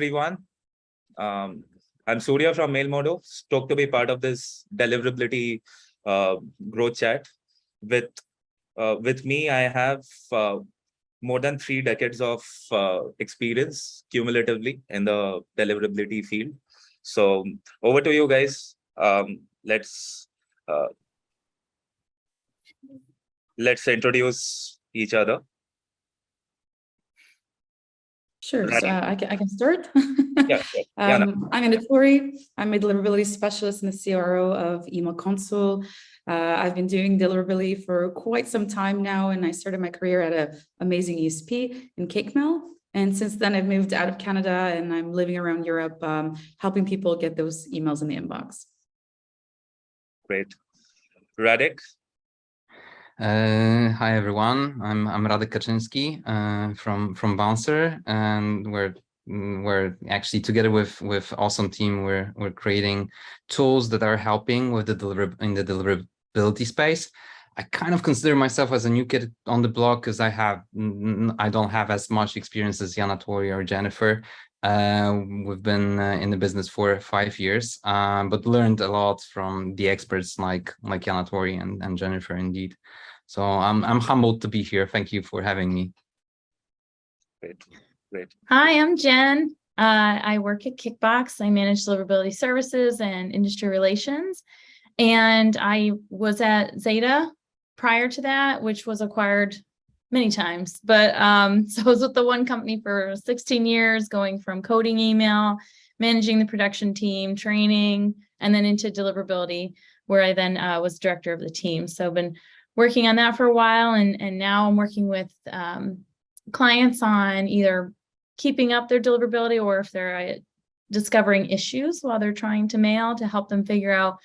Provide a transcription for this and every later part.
everyone. I'm Surya from MailModo. Stoked to be part of this deliverability growth chat. With me, I have more than 3 decades of experience cumulatively in the deliverability field. So over to you guys. Let's introduce each other. Sure. So I can start. Yeah. I'm Anatoly. I'm a deliverability specialist and the CRO of Email Console. I've been doing deliverability for quite some time now, and I started my career at an amazing ISP in CakeMail. And since then, I've moved out of Canada and I'm living around Europe, helping people get those emails in the inbox. Great. Radek? Hi everyone, I'm Radek Kaczynski from Bouncer, and we're actually together with awesome team. We're creating tools that are helping with the deliverability space. I kind of consider myself as a new kid on the block because I don't have as much experience as Anatoly or Jennifer. We've been in the business for 5 years, but learned a lot from the experts like Anatoly and Jennifer indeed. So I'm humbled to be here. Thank you for having me. Great. Hi, I'm Jen. I work at Kickbox. I manage deliverability services and industry relations. And I was at Zeta prior to that, which was acquired many times. But so I was with the one company for 16 years, going from coding email, managing the production team, training, and then into deliverability, where I then was director of the team. So I've been working on that for a while, and now I'm working with clients on either keeping up their deliverability or if they're discovering issues while they're trying to mail, to help them figure out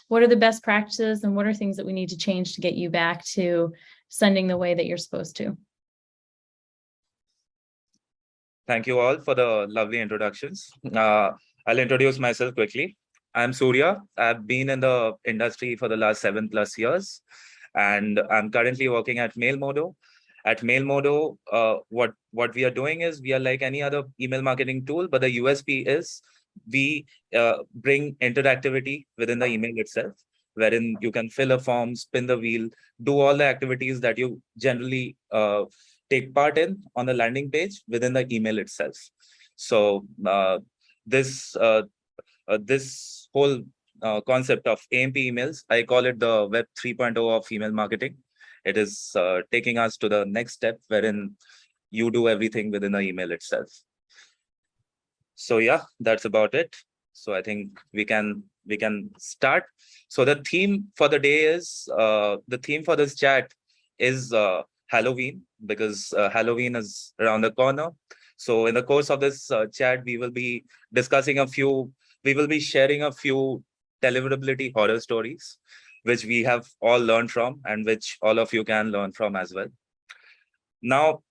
what are the best practices and what are things that we need to change to get you back to sending the way that you're supposed to. Thank you all for the lovely introductions. I'll introduce myself quickly. I'm Surya. I've been in the industry for the last 7+ years, and I'm currently working at MailModo. At MailModo, what we are doing is we are like any other email marketing tool, but the USP is we bring interactivity within the email itself, wherein you can fill a form, spin the wheel, do all the activities that you generally take part in on the landing page within the email itself. So this whole concept of AMP emails, I call it the Web 3.0 of email marketing. It is taking us to the next step wherein you do everything within the email itself. So yeah, that's about it. So I think we can start. So the theme for the day is the theme for this chat is Halloween, because Halloween is around the corner. So in the course of this chat, we will be sharing a few deliverability horror stories, which we have all learned from and which all of you can learn from as well. Now,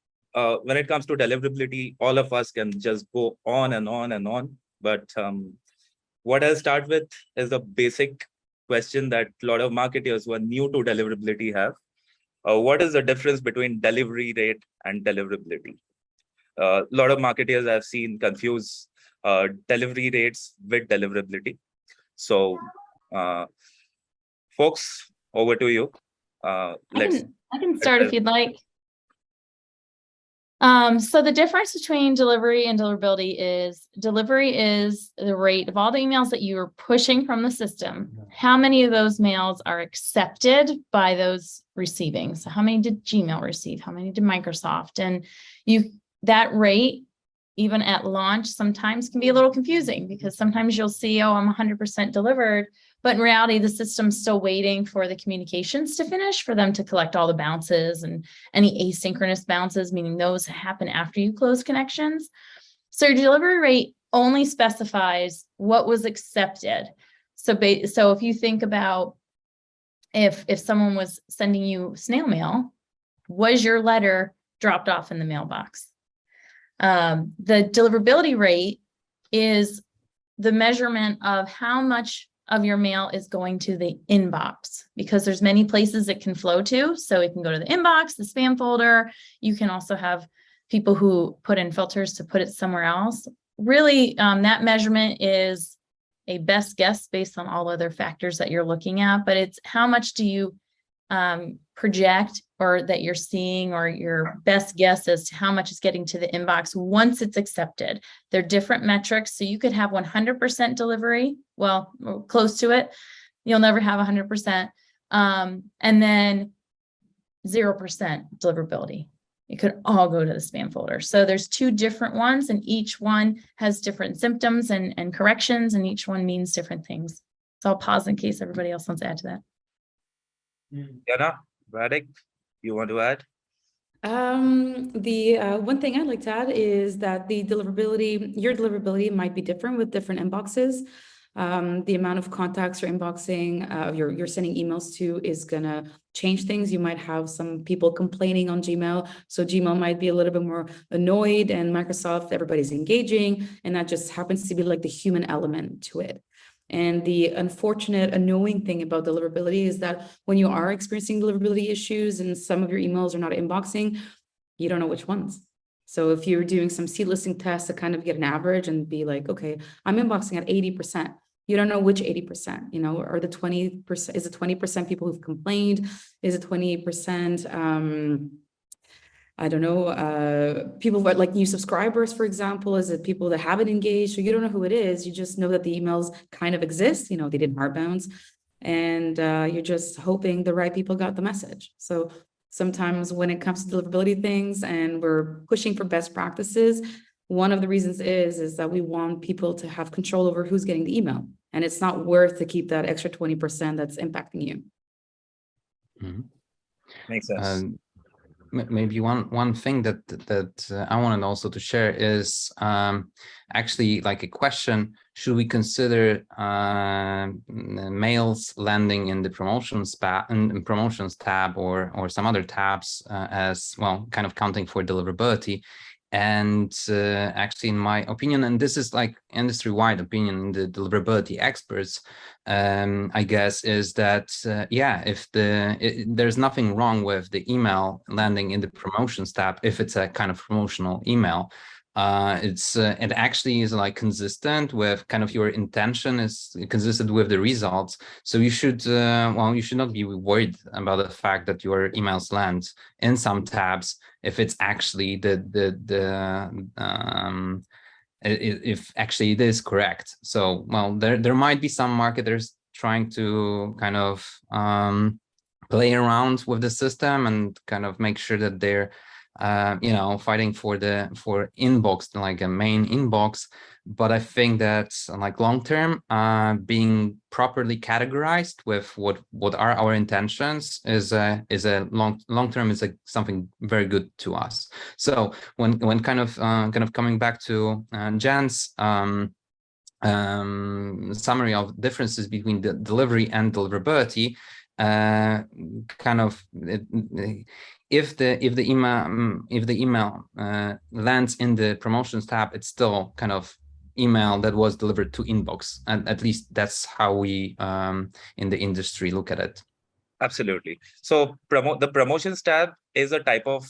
when it comes to deliverability, all of us can just go on and on and on. But what I'll start with is the basic question that a lot of marketers who are new to deliverability have. What is the difference between delivery rate and deliverability? A lot of marketers I've seen confuse delivery rates with deliverability. So, folks, over to you. I can start if you'd like. So the difference between delivery and deliverability is delivery is the rate of all the emails that you are pushing from the system. How many of those mails are accepted by those receiving? So how many did Gmail receive? How many did Microsoft? And that rate, even at launch, sometimes can be a little confusing because sometimes you'll see, oh, I'm 100% delivered. But in reality, the system's still waiting for the communications to finish for them to collect all the bounces and any asynchronous bounces, meaning those happen after you close connections. So your delivery rate only specifies what was accepted. So if you think about if someone was sending you snail mail, was your letter dropped off in the mailbox? The deliverability rate is the measurement of how much of your mail is going to the inbox, because there's many places it can flow to. So it can go to the inbox, the spam folder. You can also have people who put in filters to put it somewhere else. really, that measurement is a best guess based on all other factors that you're looking at, but it's how much do you project or that you're seeing, or your best guess as to how much is getting to the inbox once it's accepted. They're different metrics. So you could have 100% delivery, well, close to it. You'll never have 100%. And then 0% deliverability. It could all go to the spam folder. So there's two different ones, and each one has different symptoms and corrections, and each one means different things. So I'll pause in case everybody else wants to add to that. Yana, Radek, you want to add? The one thing I'd like to add is that your deliverability might be different with different inboxes. The amount of contacts you're inboxing, you're sending emails to is gonna change things. You might have some people complaining on Gmail, so Gmail might be a little bit more annoyed, and Microsoft, everybody's engaging, and that just happens to be like the human element to it. And the unfortunate, annoying thing about deliverability is that when you are experiencing deliverability issues and some of your emails are not inboxing, you don't know which ones. So if you're doing some seed listing tests to kind of get an average and be like, okay, I'm inboxing at 80%. You don't know which 80%, you know, or the 20%, is it 20% people who've complained? Is it 28%, I don't know, people who are like new subscribers, for example? Is it people that haven't engaged? So you don't know who it is. You just know that the emails kind of exist, you know, they didn't hard bounce, and you're just hoping the right people got the message. So sometimes when it comes to deliverability things and we're pushing for best practices, one of the reasons is that we want people to have control over who's getting the email, and it's not worth to keep that extra 20% that's impacting you. Mm-hmm. Makes sense. Maybe one thing that I wanted also to share is actually like a question: should we consider mails landing in the promotions tab or some other tabs as well, kind of counting for deliverability? And actually, in my opinion, and this is like industry-wide opinion, the deliverability experts, I guess, is that yeah, if there's nothing wrong with the email landing in the promotions tab if it's a kind of promotional email. It actually is like consistent with kind of your intention, is consistent with the results. So you should you should not be worried about the fact that your emails land in some tabs if it's actually if actually it is correct. So there might be some marketers trying to kind of play around with the system and kind of make sure that they're fighting for inbox, like a main inbox. But I think that like long term, being properly categorized with what are our intentions is a long term is something very good to us. So when kind of coming back to Jan's summary of differences between the delivery and deliverability, if the email lands in the promotions tab, it's still kind of email that was delivered to inbox, and at least that's how we in the industry look at it. Absolutely. So the promotions tab is a type of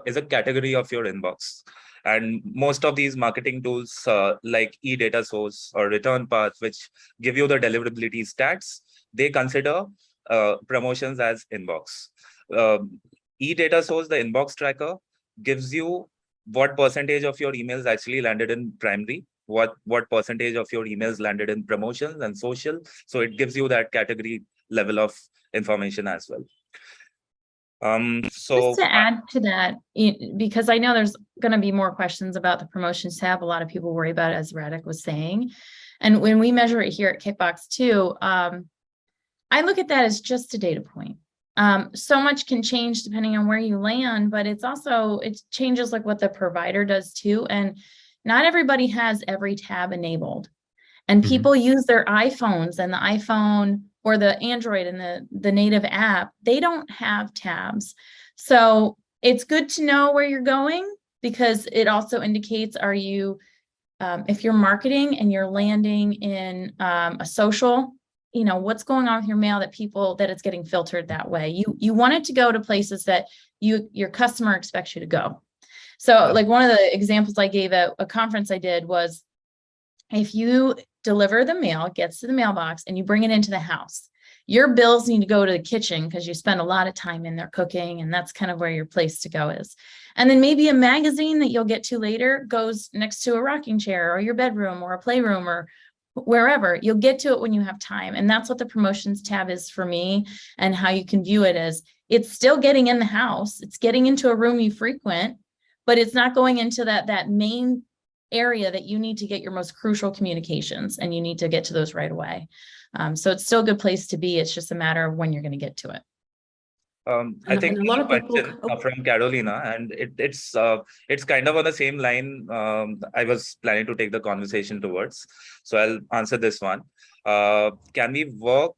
is a category of your inbox, and most of these marketing tools like eData Source or Return Path, which give you the deliverability stats, they consider promotions as inbox. eData Source, the inbox tracker, gives you what percentage of your emails actually landed in primary, what percentage of your emails landed in promotions and social. So it gives you that category level of information as well. So just to add to that, because I know there's going to be more questions about the promotions tab. A lot of people worry about it, as Radek was saying. And when we measure it here at Kickbox too, I look at that as just a data point. So much can change depending on where you land, but it changes like what the provider does too. And not everybody has every tab enabled. And people use their iPhones, and the iPhone or the Android and the native app, they don't have tabs. So it's good to know where you're going, because it also indicates, are you, if you're marketing and you're landing in a social, what's going on with your mail that it's getting filtered that way. You want it to go to places that your customer expects you to go. So like one of the examples I gave at a conference I did was if you deliver the mail, it gets to the mailbox and you bring it into the house, your bills need to go to the kitchen because you spend a lot of time in there cooking, and that's kind of where your place to go is. And then maybe a magazine that you'll get to later goes next to a rocking chair or your bedroom or a playroom or wherever. You'll get to it when you have time. And that's what the promotions tab is for me, and how you can view it as it's still getting in the house. It's getting into a room you frequent, but it's not going into that main area that you need to get your most crucial communications, and you need to get to those right away. So it's still a good place to be. It's just a matter of when you're going to get to it. I think And a lot of people. question from Carolina, and it's kind of on the same line I was planning to take the conversation towards. So I'll answer this one. Can we work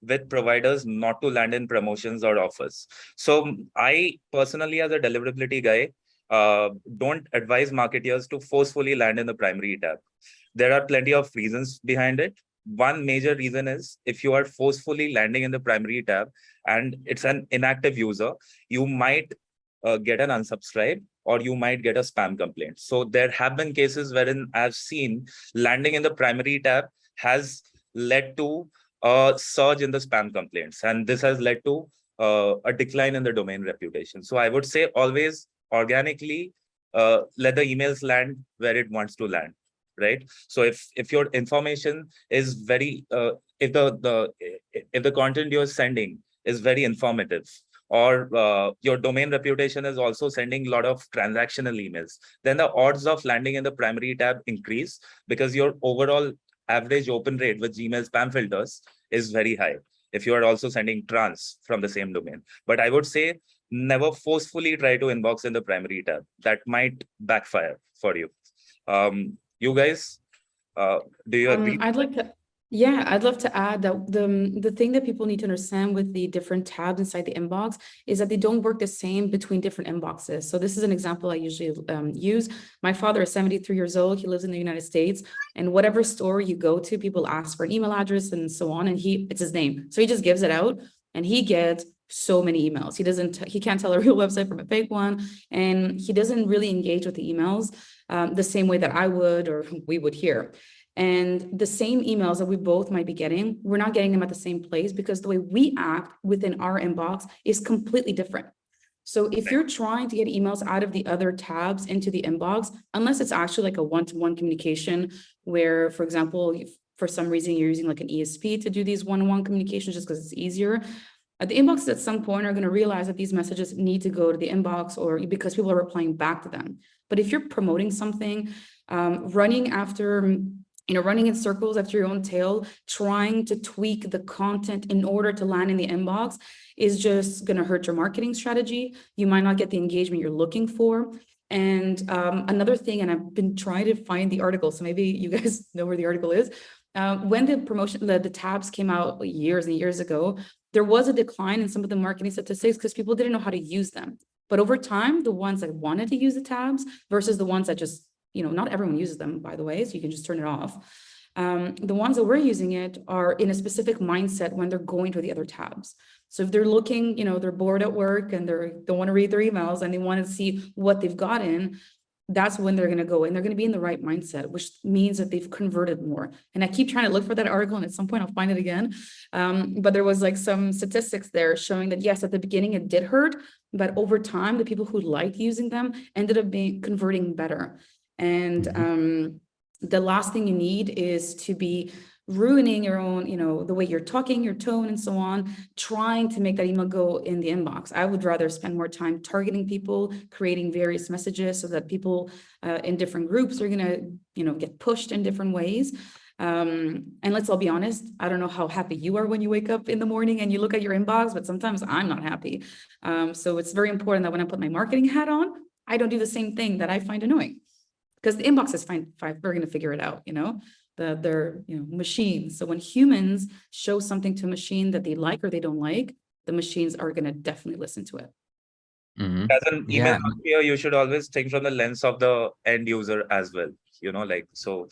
with providers not to land in promotions or offers? So I personally, as a deliverability guy, don't advise marketers to forcefully land in the primary tab. There are plenty of reasons behind it. One major reason is if you are forcefully landing in the primary tab and it's an inactive user, you might get an unsubscribe, or you might get a spam complaint. So there have been cases wherein I've seen landing in the primary tab has led to a surge in the spam complaints, and this has led to a decline in the domain reputation. So I would say always organically let the emails land where it wants to land. Right. So if your information is very if the content you're sending is very informative, or your domain reputation is also sending a lot of transactional emails, then the odds of landing in the primary tab increase, because your overall average open rate with Gmail spam filters is very high if you are also sending trans from the same domain. But I would say never forcefully try to inbox in the primary tab. That might backfire for you. You guys, do you agree? I'd love to add that the thing that people need to understand with the different tabs inside the inbox is that they don't work the same between different inboxes. So this is an example I usually use. My father is 73 years old. He lives in the United States, and whatever store you go to, people ask for an email address and so on, and it's his name. So he just gives it out, and he gets so many emails. He can't tell a real website from a fake one, and he doesn't really engage with the emails the same way that I would or we would here. And the same emails that we both might be getting, we're not getting them at the same place, because the way we act within our inbox is completely different. So if you're trying to get emails out of the other tabs into the inbox, unless it's actually like a one-to-one communication where, for example, for some reason you're using like an ISP to do these one-on-one communications just because it's easier, the inboxes at some point are going to realize that these messages need to go to the inbox, or because people are replying back to them. But if you're promoting something, running in circles after your own tail, trying to tweak the content in order to land in the inbox is just going to hurt your marketing strategy. You might not get the engagement you're looking for. And another thing, and I've been trying to find the article, so maybe you guys know where the article is. When the tabs came out years and years ago, there was a decline in some of the marketing statistics because people didn't know how to use them. But over time, the ones that wanted to use the tabs versus the ones that just, not everyone uses them, by the way, so you can just turn it off. The ones that we're using it are in a specific mindset when they're going to the other tabs. So if they're looking, they're bored at work and they don't want to read their emails and they want to see what they've gotten, that's when they're going to go, and they're going to be in the right mindset, which means that they've converted more. And I keep trying to look for that article, and at some point I'll find it again. But there was like some statistics there showing that yes, at the beginning it did hurt, but over time, the people who liked using them ended up converting better. And the last thing you need is to be ruining your own, the way you're talking, your tone and so on, trying to make that email go in the inbox. I would rather spend more time targeting people, creating various messages so that people in different groups are going to, get pushed in different ways. And let's all be honest, I don't know how happy you are when you wake up in the morning and you look at your inbox, but sometimes I'm not happy. So it's very important that when I put my marketing hat on, I don't do the same thing that I find annoying, because the inbox is fine. We're going to figure it out, they're machines. So when humans show something to a machine that they like or they don't like, the machines are going to definitely listen to it. As an email marketer, you should always think from the lens of the end user as well. So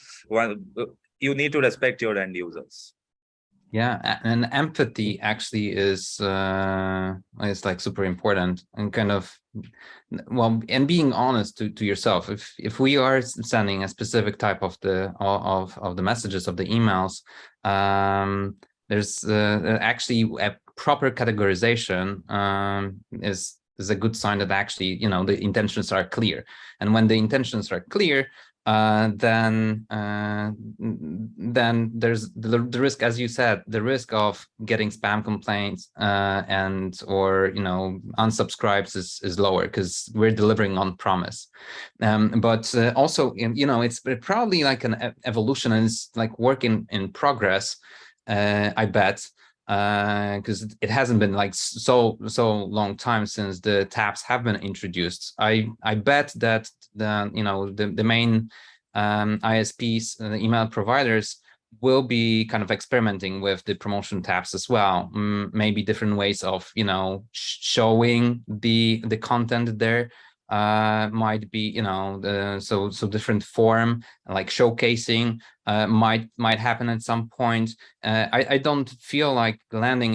you need to respect your end users. Yeah, and empathy actually is like super important, and kind of, well, and being honest to yourself. If we are sending a specific type of the messages of the emails, there's actually a proper categorization is a good sign that actually, you know, the intentions are clear. And when the intentions are clear, then there's the risk, as you said, the risk of getting spam complaints and or, you know, unsubscribes is lower because we're delivering on promise. But also, you know, it's probably like an evolution, and it's like work in progress, I bet, because it hasn't been like so long time since the tabs have been introduced. I bet that the main ISPs, the email providers, will be kind of experimenting with the promotion tabs as well. Maybe different ways of, you know, showing the content there. Might be, you know, so different form, like showcasing might happen at some point. I don't feel like landing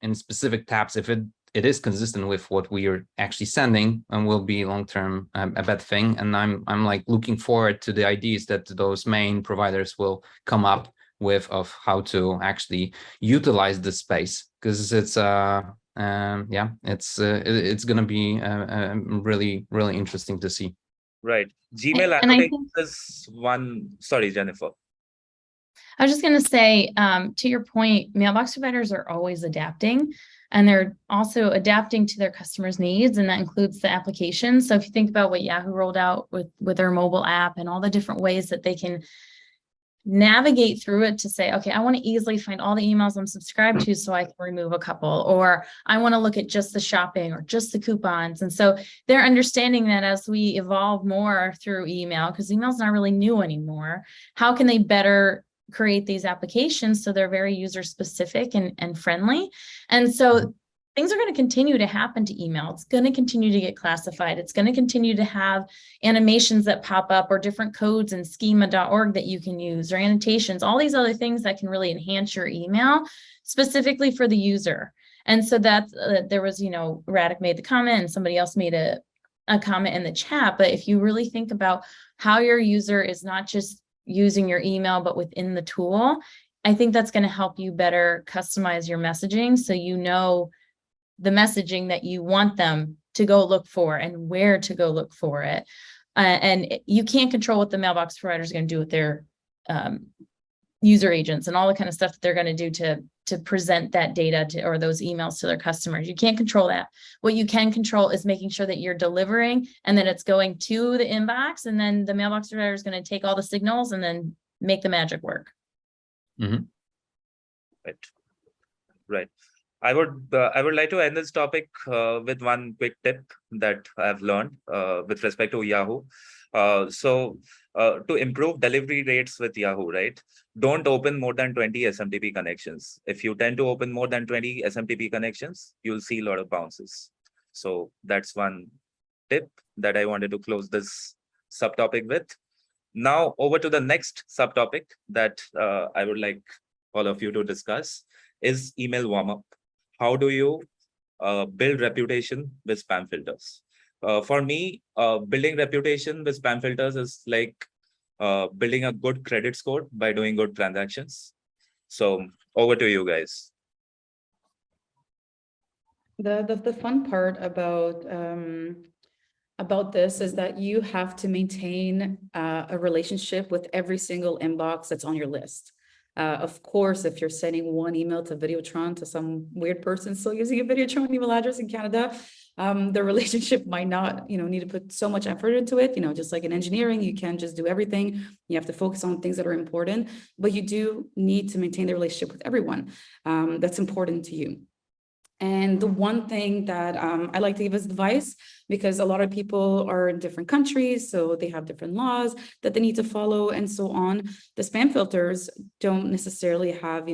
in specific tabs if it is consistent with what we are actually sending, and will be long term a bad thing. And I'm like looking forward to the ideas that those main providers will come up with of how to actually utilize this space, because it's yeah, it's going to be really interesting to see. Right. Gmail And I annotations think is one. Sorry, Jennifer. I was just going to say, to your point, mailbox providers are always adapting, and they're also adapting to their customers' needs, and that includes the application. So if you think about what Yahoo rolled out with their mobile app and all the different ways that they can navigate through it to say, okay, I want to easily find all the emails I'm subscribed to so I can remove a couple, or I want to look at just the shopping or just the coupons. And so they're understanding that as we evolve more through email, because email's not really new anymore, how can they better create these applications so they're very user specific and friendly? And so things are going to continue to happen to email. It's going to continue to get classified. It's going to continue to have animations that pop up, or different codes in schema.org that you can use, or annotations, all these other things that can really enhance your email specifically for the user. And so that's, there was, you know, Radic made the comment and somebody else made a comment in the chat. But if you really think about how your user is not just using your email, but within the tool, I think that's going to help you better customize your messaging, so you know the messaging that you want them to go look for and where to go look for it. And you can't control what the mailbox provider is going to do with their user agents and all the kind of stuff that they're going to do to present that data to, or those emails to their customers. You can't control that. What you can control is making sure that you're delivering and that it's going to the inbox, and then the mailbox provider is going to take all the signals and then make the magic work. Mm-hmm. Right. I would like to end this topic with one quick tip that I've learned with respect to Yahoo. So to improve delivery rates with Yahoo, right? Don't open more than 20 SMTP connections. If you tend to open more than 20 SMTP connections, you'll see a lot of bounces. So that's one tip that I wanted to close this subtopic with. Now over to the next subtopic that I would like all of you to discuss is email warmup. How do you build reputation with spam filters? For me, building reputation with spam filters is like building a good credit score by doing good transactions. So over to you guys. The fun part about this is that you have to maintain a relationship with every single inbox that's on your list. Of course, if you're sending one email to Videotron to some weird person still using a Videotron email address in Canada, the relationship might not, need to put so much effort into it. Just like in engineering, you can't just do everything. You have to focus on things that are important, but you do need to maintain the relationship with everyone that's important to you. And the one thing that I like to give as advice, because a lot of people are in different countries, so they have different laws that they need to follow and so on. The spam filters don't necessarily have,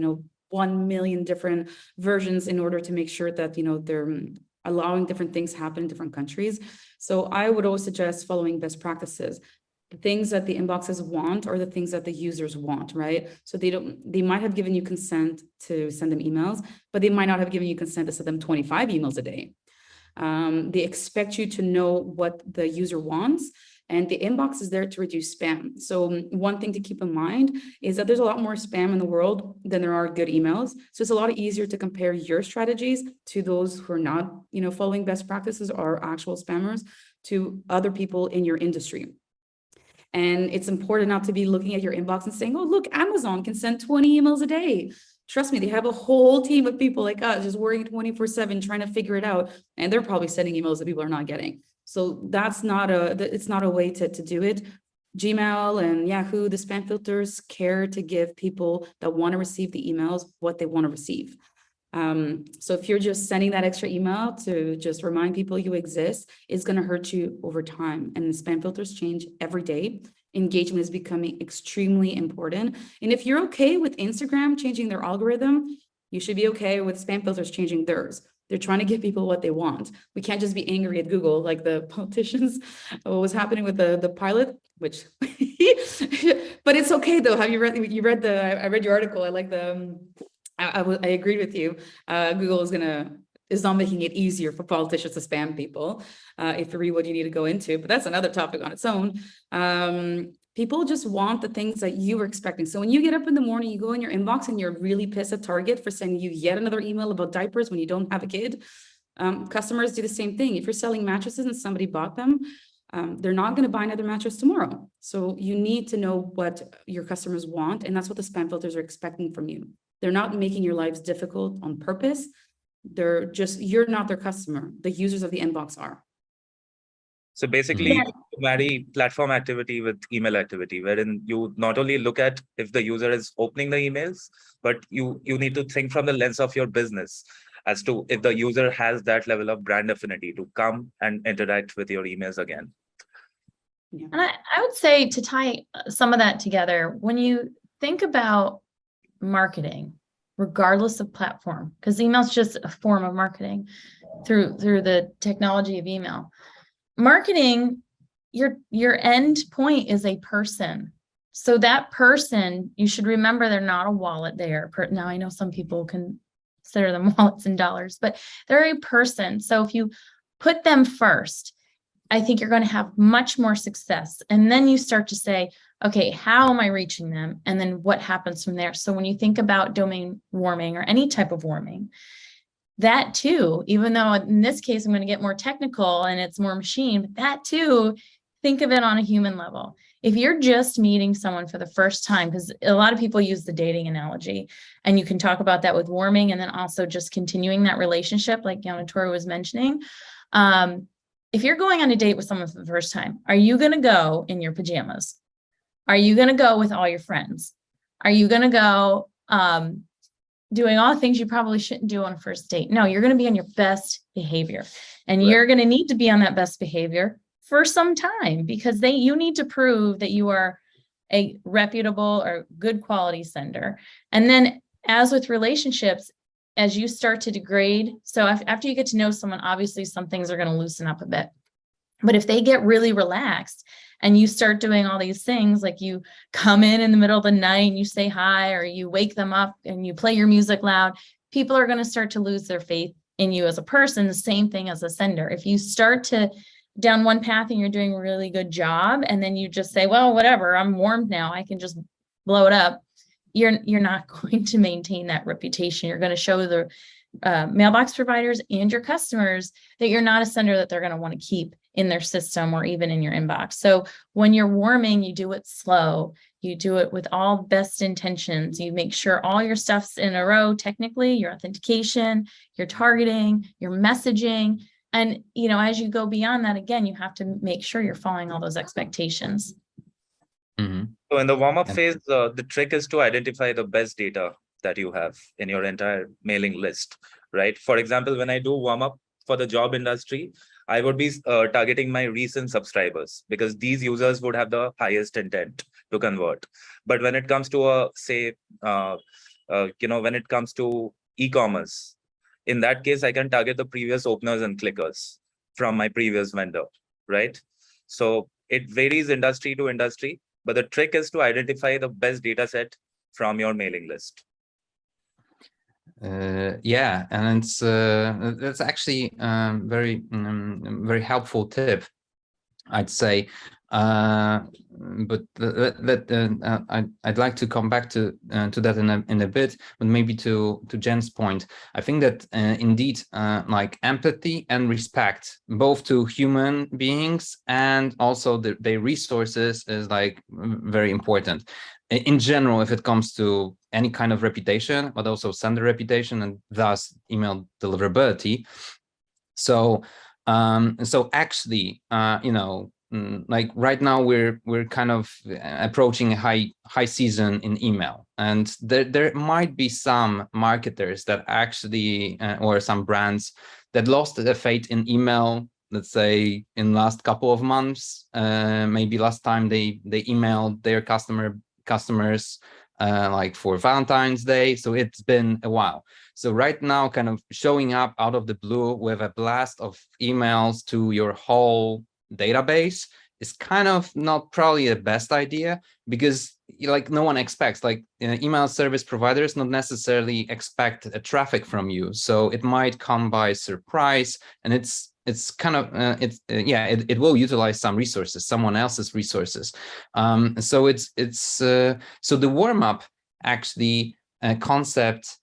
1 million different versions in order to make sure that, they're allowing different things happen in different countries. So I would always suggest following best practices. The things that the inboxes want are the things that the users want, right? So they might have given you consent to send them emails, but they might not have given you consent to send them 25 emails a day. They expect you to know what the user wants, and the inbox is there to reduce spam. So one thing to keep in mind is that there's a lot more spam in the world than there are good emails. So it's a lot easier to compare your strategies to those who are not, following best practices or actual spammers to other people in your industry. And it's important not to be looking at your inbox and saying, oh, look, Amazon can send 20 emails a day. Trust me, they have a whole team of people like us just working 24/7 trying to figure it out. And they're probably sending emails that people are not getting. So it's not a way to do it. Gmail and Yahoo, the spam filters care to give people that want to receive the emails what they want to receive. So if you're just sending that extra email to just remind people you exist, it's going to hurt you over time. And the spam filters change every day. Engagement is becoming extremely important. And if you're okay with Instagram changing their algorithm, you should be okay with spam filters changing theirs. They're trying to give people what they want. We can't just be angry at Google like the politicians. What was happening with the pilot, which, but it's okay though. Have you read? I read your article. I like the. I agreed with you. Google is not making it easier for politicians to spam people. If you read what you need to go into, but that's another topic on its own. People just want the things that you were expecting. So when you get up in the morning, you go in your inbox and you're really pissed at Target for sending you yet another email about diapers when you don't have a kid. Customers do the same thing. If you're selling mattresses and somebody bought them, they're not going to buy another mattress tomorrow. So you need to know what your customers want, and that's what the spam filters are expecting from you. They're not making your lives difficult on purpose. You're not their customer. The users of the inbox are. So basically, you marry platform activity with email activity, wherein you not only look at if the user is opening the emails, but you need to think from the lens of your business as to if the user has that level of brand affinity to come and interact with your emails again. Yeah. And I would say, to tie some of that together, when you think about marketing, regardless of platform, because email is just a form of marketing through the technology of email. Marketing, your end point is a person. So that person, you should remember, they're not a wallet. Now I know some people consider them wallets in dollars, but they're a person. So if you put them first, I think you're going to have much more success. And then you start to say, okay, how am I reaching them? And then what happens from there? So when you think about domain warming or any type of warming, that too, even though in this case, I'm going to get more technical and it's more machine, but that too, think of it on a human level. If you're just meeting someone for the first time, because a lot of people use the dating analogy, and you can talk about that with warming and then also just continuing that relationship, like Tori was mentioning. If you're going on a date with someone for the first time, are you going to go in your pajamas? Are you going to go with all your friends? Are you going to go doing all the things you probably shouldn't do on a first date? No, you're going to be on your best behavior, and you're going to need to be on that best behavior for some time, because you need to prove that you are a reputable or good quality sender. And then, as with relationships, as you start to degrade, so after you get to know someone, obviously some things are going to loosen up a bit. But if they get really relaxed and you start doing all these things, like you come in the middle of the night and you say hi, or you wake them up and you play your music loud, people are going to start to lose their faith in you as a person. The same thing as a sender. If you start to down one path and you're doing a really good job, and then you just say, well, whatever, I'm warmed now, I can just blow it up, you're not going to maintain that reputation. You're going to show the mailbox providers and your customers that you're not a sender that they're going to want to keep in their system or even in your inbox. So when you're warming, you do it slow. You do it with all best intentions. You make sure all your stuff's in a row, technically, your authentication, your targeting, your messaging. And, as you go beyond that, again, you have to make sure you're following all those expectations. Mm-hmm. So in the warm-up phase, the trick is to identify the best data that you have in your entire mailing list, right? For example, when I do warm-up for the job industry, I would be targeting my recent subscribers, because these users would have the highest intent to convert. But when it comes to when it comes to e-commerce, in that case, I can target the previous openers and clickers from my previous vendor, right? So It varies industry to industry, but the trick is to identify the best data set from your mailing list. Yeah, and it's that's actually very helpful tip, I'd say. But I'd like to come back to that in a bit, but maybe to Jen's point, I think that indeed like empathy and respect both to human beings and also their resources is like very important in general if it comes to any kind of reputation, but also sender reputation and thus email deliverability. So so actually like right now we're kind of approaching a high season in email, and there might be some marketers that actually or some brands that lost their faith in email, let's say in last couple of months. Maybe last time they emailed their customers like for Valentine's Day, so it's been a while. So right now, kind of showing up out of the blue with a blast of emails to your whole database is kind of not probably the best idea, because like no one expects, like email service providers not necessarily expect a traffic from you, so it might come by surprise, and it's kind of it will utilize some resources, someone else's resources. So so the warm up actually concept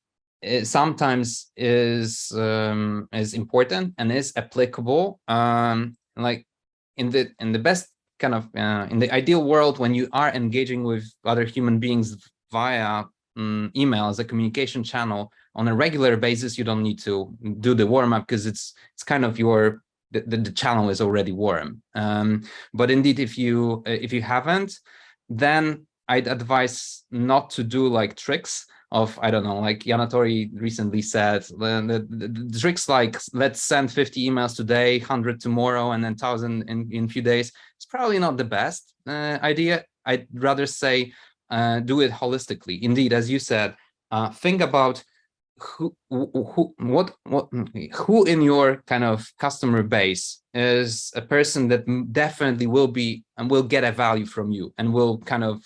sometimes is important and is applicable. Like in the best kind of in the ideal world, when you are engaging with other human beings via email as a communication channel on a regular basis, you don't need to do the warm up because it's kind of the channel is already warm. But indeed, if you haven't, then I'd advise not to do like tricks of, I don't know, like Yanatori recently said, the tricks like let's send 50 emails today, 100 tomorrow, and then 1,000 in a few days. It's probably not the best idea. I'd rather say do it holistically. Indeed, as you said, think about who in your kind of customer base is a person that definitely will be and will get a value from you and will kind of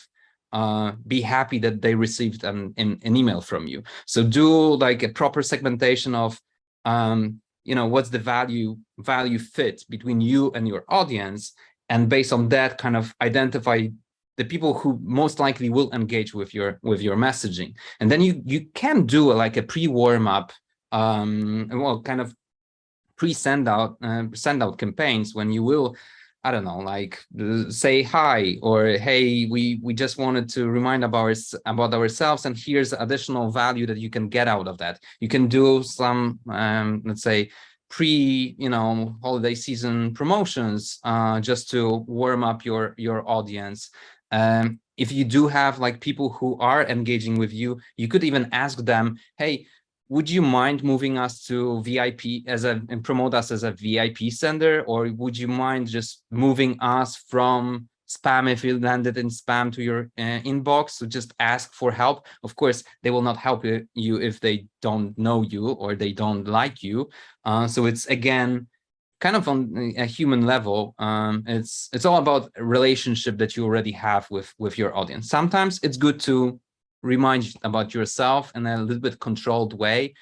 be happy that they received an email from you. So do like a proper segmentation of what's the value fit between you and your audience, and based on that kind of identify the people who most likely will engage with your messaging. And then you can do like a pre-warm up kind of pre-send out campaigns when you will, I don't know, like say hi, or hey, we just wanted to remind about ourselves, and here's additional value that you can get out of that. You can do some let's say holiday season promotions just to warm up your audience. If you do have like people who are engaging with you, you could even ask them, hey, would you mind moving us to VIP and promote us as a VIP sender? Or would you mind just moving us from spam if you landed in spam to your inbox? So just ask for help. Of course, they will not help you if they don't know you or they don't like you. So it's again, kind of on a human level. It's all about a relationship that you already have with your audience. Sometimes it's good to remind you about yourself in a little bit controlled way,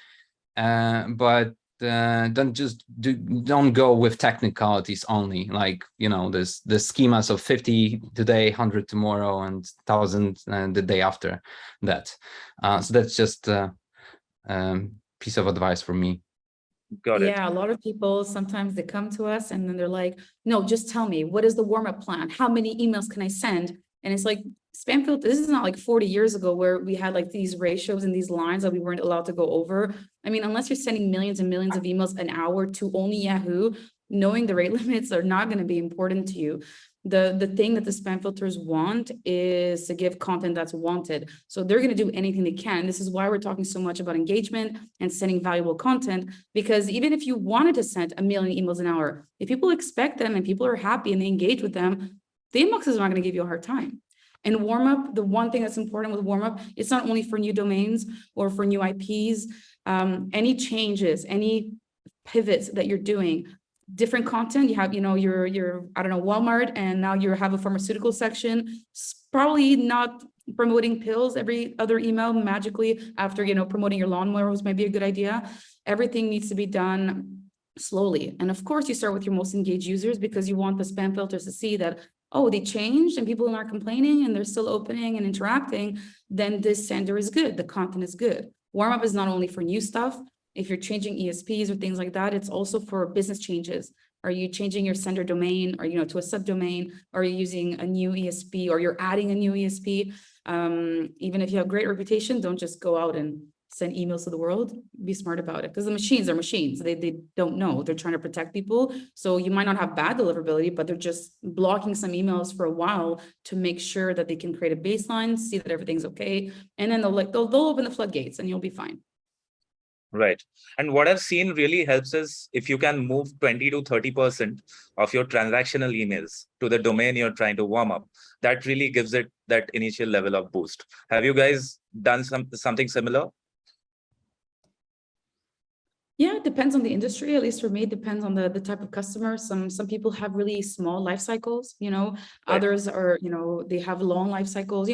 but don't go with technicalities only, like the schemas of 50 today, 100 tomorrow, and 1,000 the day after that. So that's just a piece of advice from me. Got it. Yeah, a lot of people, sometimes they come to us and then they're like, no, just tell me, what is the warm-up plan? How many emails can I send? And it's like, spam filter, this is not like 40 years ago where we had like these ratios and these lines that we weren't allowed to go over. I mean, unless you're sending millions and millions of emails an hour to only Yahoo, knowing the rate limits are not going to be important to you. The thing that the spam filters want is to give content that's wanted. So they're going to do anything they can. This is why we're talking so much about engagement and sending valuable content, because even if you wanted to send 1 million emails an hour, if people expect them and people are happy and they engage with them, the inbox is not going to give you a hard time. And warmup, the one thing that's important with warmup, it's not only for new domains or for new IPs, any changes, any pivots that you're doing, different content. You have, your I don't know, Walmart, and now you have a pharmaceutical section. Probably not promoting pills every other email magically after, promoting your lawnmowers might be a good idea. Everything needs to be done slowly. And of course, you start with your most engaged users because you want the spam filters to see that, oh, they changed and people aren't complaining and they're still opening and interacting, then this sender is good. The content is good. Warmup is not only for new stuff. If you're changing ESPs or things like that, it's also for business changes. Are you changing your sender domain or, to a subdomain? Are you using a new ESP or you're adding a new ESP? Even if you have great reputation, don't just go out and send emails to the world. Be smart about it, because the machines are machines. They don't know. They're trying to protect people. So you might not have bad deliverability, but they're just blocking some emails for a while to make sure that they can create a baseline, see that everything's okay, and then they'll open the floodgates and you'll be fine. Right. And what I've seen really helps is if you can move 20 to 30% of your transactional emails to the domain you're trying to warm up, that really gives it that initial level of boost. Have you guys done something similar? Yeah, it depends on the industry. At least for me, it depends on the type of customer. Some people have really small life cycles, Right. Others are, they have long life cycles.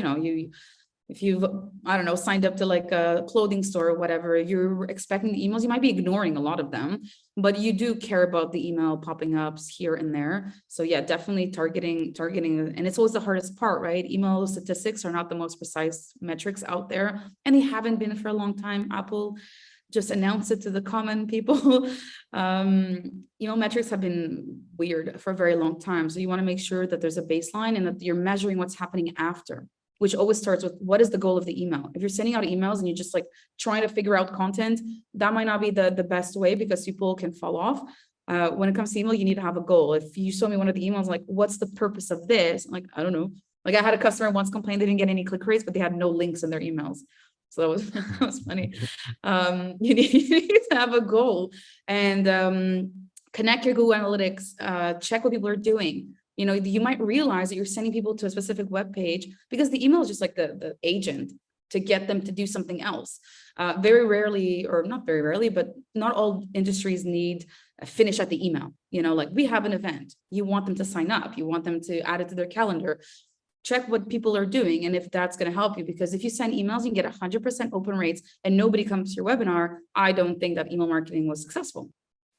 If you've, I don't know, signed up to like a clothing store or whatever, you're expecting the emails, you might be ignoring a lot of them, but you do care about the email popping ups here and there. So yeah, definitely targeting, and it's always the hardest part, right? Email statistics are not the most precise metrics out there, and they haven't been for a long time. Apple just announced it to the common people. Email metrics have been weird for a very long time. So you want to make sure that there's a baseline and that you're measuring what's happening after, which always starts with what is the goal of the email. If you're sending out emails and you're just like trying to figure out content, that might not be the best way because people can fall off. When it comes to email, you need to have a goal. If you show me one of the emails, like, what's the purpose of this? I'm like, I don't know. Like I had a customer once complain they didn't get any click rates, but they had no links in their emails. So that was funny. You need to have a goal and connect your Google Analytics, check what people are doing. You might realize that you're sending people to a specific web page because the email is just like the agent to get them to do something else. Very rarely, or not very rarely, but not all industries need a finish at the email. Like we have an event, you want them to sign up, you want them to add it to their calendar. Check what people are doing and if that's going to help you, because if you send emails, you get 100% open rates and nobody comes to your webinar. I don't think that email marketing was successful,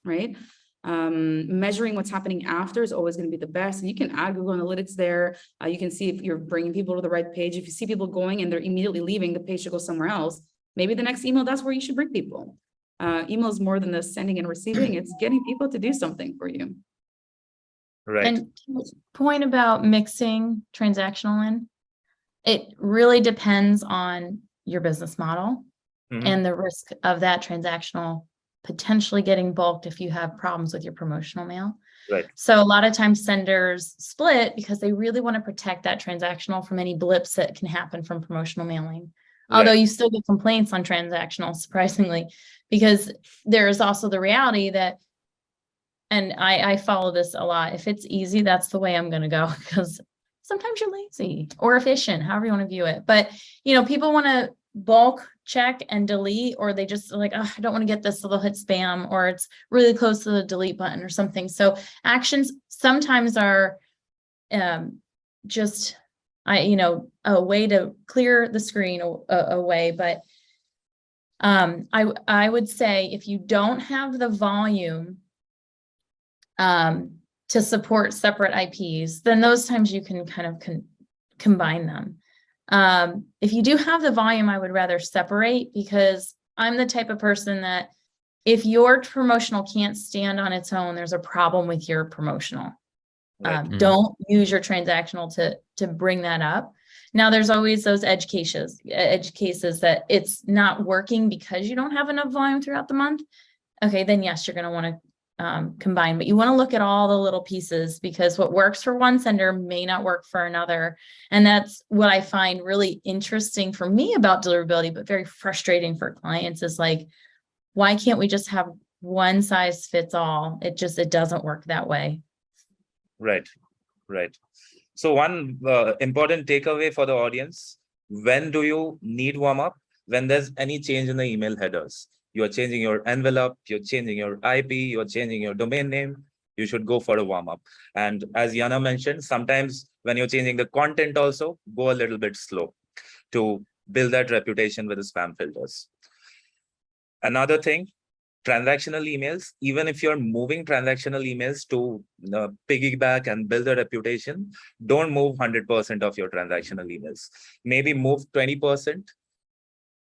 right? Measuring what's happening after is always going to be the best. And you can add Google Analytics there. You can see if you're bringing people to the right page. If you see people going and they're immediately leaving, the page should go somewhere else. Maybe the next email, that's where you should bring people. Email is more than the sending and receiving. It's getting people to do something for you. Right. And point about mixing transactional in, it really depends on your business model and the risk of that transactional potentially getting bulked if you have problems with your promotional mail. Right. So a lot of times senders split because they really want to protect that transactional from any blips that can happen from promotional mailing. Although you still get complaints on transactional, surprisingly, because there is also the reality that, and I follow this a lot. If it's easy, that's the way I'm going to go, because sometimes you're lazy or efficient, however you want to view it. But, people want to bulk check and delete, or they just like, oh, I don't want to get this, so they'll hit spam, or it's really close to the delete button or something. So actions sometimes are just, a way to clear the screen away. But I would say if you don't have the volume to support separate IPs, then those times you can kind of combine them. If you do have the volume, I would rather separate, because I'm the type of person that if your promotional can't stand on its own, there's a problem with your promotional. Don't use your transactional to bring that up. Now, there's always those edge cases that it's not working because you don't have enough volume throughout the month. Okay, then yes, you're going to want to combine, but you want to look at all the little pieces, because what works for one sender may not work for another. And that's what I find really interesting for me about deliverability, but very frustrating for clients, is like, why can't we just have one size fits all? It doesn't work that way. Right. So one important takeaway for the audience: when do you need warm up? When there's any change in the email headers. You are changing your envelope, you're changing your IP, you're changing your domain name. you should go for a warm-up. And as Yana mentioned, sometimes when you're changing the content also, go a little bit slow to build that reputation with the spam filters. Another thing, transactional emails, even if you're moving transactional emails to piggyback and build a reputation, don't move 100% of your transactional emails. Maybe move 20%,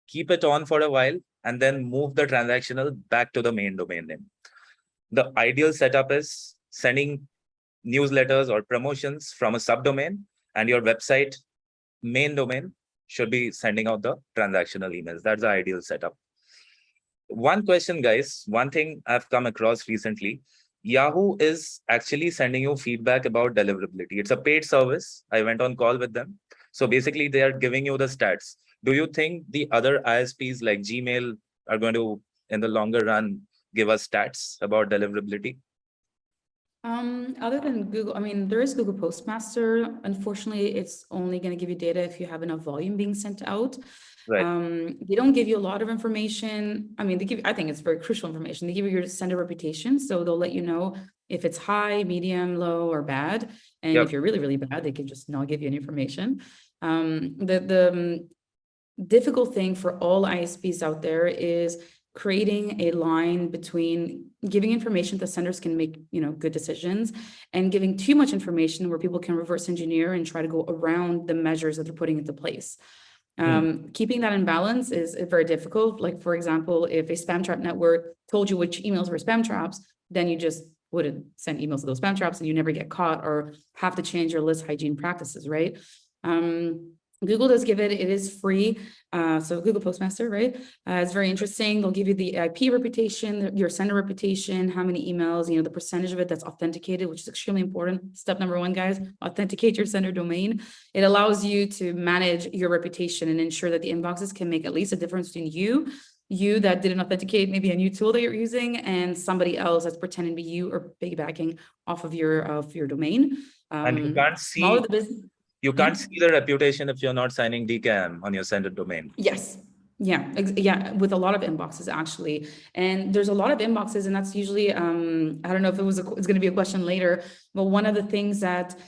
keep it on for a while, and then move the transactional back to the main domain name. The ideal setup is sending newsletters or promotions from a subdomain, and your website main domain should be sending out the transactional emails. That's the ideal setup. One question, guys, one thing I've come across recently, Yahoo is actually sending you feedback about deliverability. It's a paid service. I went on call with them. So basically they are giving you the stats. Do you think the other ISPs like Gmail are going to, in the longer run, give us stats about deliverability? Other than Google, I mean, there is Google Postmaster. Unfortunately, it's only going to give you data if you have enough volume being sent out. Right. They don't give you a lot of information. I mean, I think it's very crucial information. They give you your sender reputation. So they'll let you know if it's high, medium, low, or bad. And Yep. if you're really, really bad, they can just not give you any information. The difficult thing for all ISPs out there is creating a line between giving information that senders can make, good decisions, and giving too much information where people can reverse engineer and try to go around the measures that they're putting into place. Keeping that in balance is very difficult. Like, for example, if a spam trap network told you which emails were spam traps, then you just wouldn't send emails to those spam traps and you never get caught or have to change your list hygiene practices, right? Google does give it is free. So Google Postmaster, right? It's very interesting. They'll give you the IP reputation, your sender reputation, how many emails, the percentage of it that's authenticated, which is extremely important. Step number one, guys, authenticate your sender domain. It allows you to manage your reputation and ensure that the inboxes can make at least a difference between you that didn't authenticate, maybe a new tool that you're using, and somebody else that's pretending to be you or piggybacking off of your domain. And you can't see Smaller the business. You can't see the reputation if you're not signing DKIM on your sender domain. Yes. Yeah, with a lot of inboxes actually. And there's a lot of inboxes, and that's usually, I don't know if it's going to be a question later, but one of the things that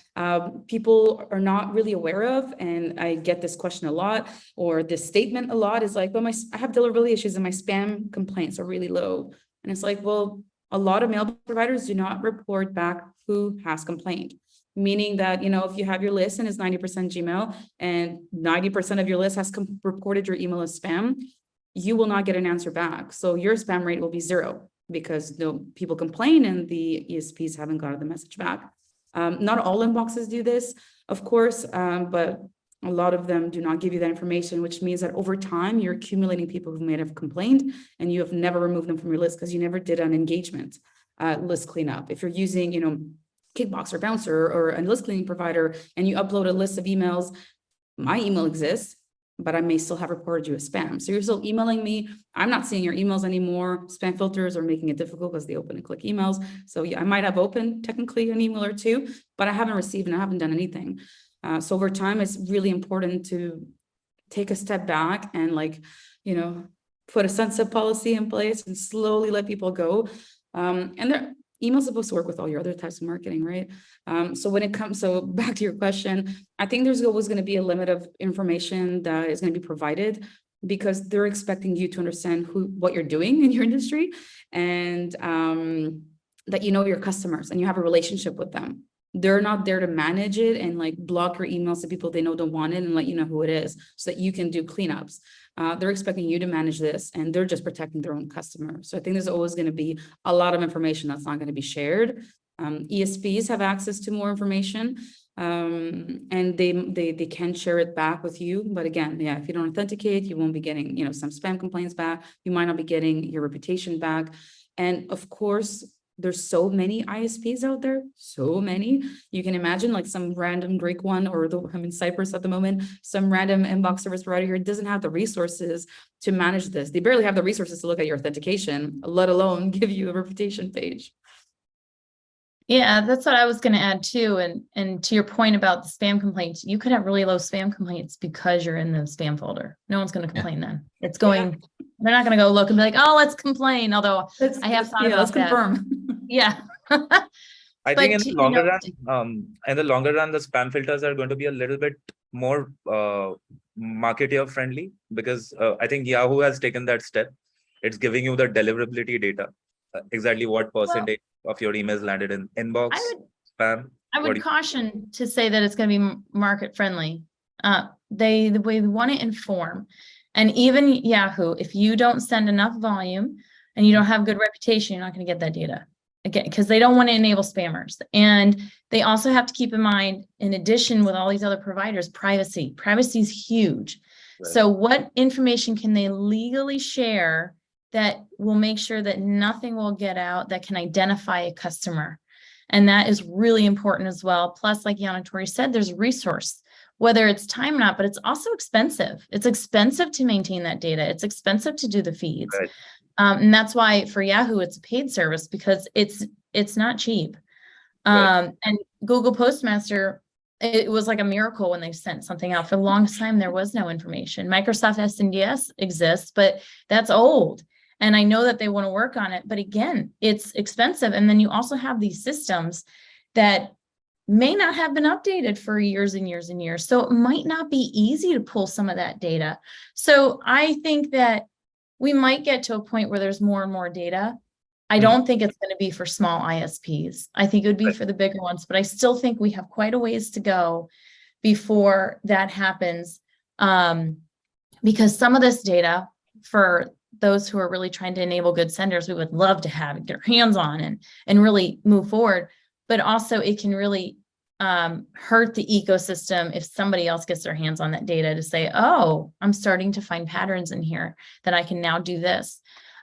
people are not really aware of, and I get this question a lot, or this statement a lot, is like, well, I have deliverability issues and my spam complaints are really low. And it's like, well, a lot of mail providers do not report back who has complained. Meaning that, if you have your list and it's 90% Gmail and 90% of your list has reported your email as spam, you will not get an answer back. So your spam rate will be 0 because people complain and the ISPs haven't gotten the message back. Not all inboxes do this, of course, but a lot of them do not give you that information, which means that over time you're accumulating people who may have complained and you have never removed them from your list because you never did an engagement list cleanup. If you're using, Kickbox or Bouncer or a list cleaning provider, and you upload a list of emails, my email exists, but I may still have reported you as spam. So you're still emailing me. I'm not seeing your emails anymore. Spam filters are making it difficult because they open and click emails. So yeah, I might have opened technically an email or two, but I haven't received and I haven't done anything. So over time, it's really important to take a step back and put a sunset policy in place and slowly let people go. And email's supposed to work with all your other types of marketing, right? So back to your question, I think there's always going to be a limit of information that is going to be provided because they're expecting you to understand what you're doing in your industry, and that your customers and you have a relationship with them. They're not there to manage it and block your emails to people they know don't want it and let you know who it is so that you can do cleanups. They're expecting you to manage this and they're just protecting their own customers. So I think there's always going to be a lot of information that's not going to be shared. ISPs have access to more information and they can share it back with you. But again, if you don't authenticate, you won't be getting, some spam complaints back. You might not be getting your reputation back. And of course, there's so many ISPs out there, so many. You can imagine some random Greek one, or I'm in Cyprus at the moment, some random inbox service provider here doesn't have the resources to manage this. They barely have the resources to look at your authentication, let alone give you a reputation page. Yeah, that's what I was going to add too. And to your point about the spam complaints, you could have really low spam complaints because you're in the spam folder. No one's going to complain then. It's going, they're not going to go look and be like, oh, let's complain. Although I have thought about let's that. confirm. Yeah. I think But, in you the longer know, run, the spam filters are going to be a little bit more marketeer friendly, because I think Yahoo has taken that step. It's giving you the deliverability data, exactly what percentage of your emails landed in inbox, spam. I What would do you- caution to say that it's going to be market friendly. They want to inform, and even Yahoo, if you don't send enough volume and you don't have good reputation, you're not going to get that data again, because they don't want to enable spammers. And they also have to keep in mind, in addition, with all these other providers, privacy. Privacy is huge. Right. So what information can they legally share that will make sure that nothing will get out that can identify a customer? And that is really important as well. Plus, like Yana Tori said, there's a resource, whether it's time or not, but it's also expensive. It's expensive to maintain that data. It's expensive to do the feeds. Right. And that's why for Yahoo, it's a paid service, because it's not cheap. Right. And Google Postmaster, it was like a miracle when they sent something out. For the longest time, there was no information. Microsoft SNDS exists, but that's old. And I know that they want to work on it, but again, it's expensive. And then you also have these systems that may not have been updated for years and years and years. So it might not be easy to pull some of that data. So I think that we might get to a point where there's more and more data. I don't think it's going to be for small ISPs. I think it would be for the bigger ones, but I still think we have quite a ways to go before that happens. Because some of this data, for those who are really trying to enable good senders, we would love to have their hands on and really move forward. But also it can really hurt the ecosystem if somebody else gets their hands on that data to say, oh, I'm starting to find patterns in here that I can now do this.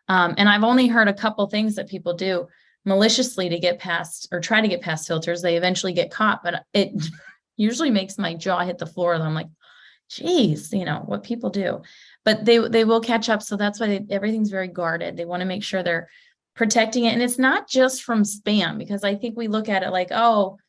And I've only heard a couple things that people do maliciously to get past or try to get past filters. They eventually get caught, but it usually makes my jaw hit the floor. And I'm like, geez, you know, what people do. But they will catch up. So that's why everything's very guarded. They want to make sure they're protecting it. And it's not just from spam, because I think we look at it like, oh,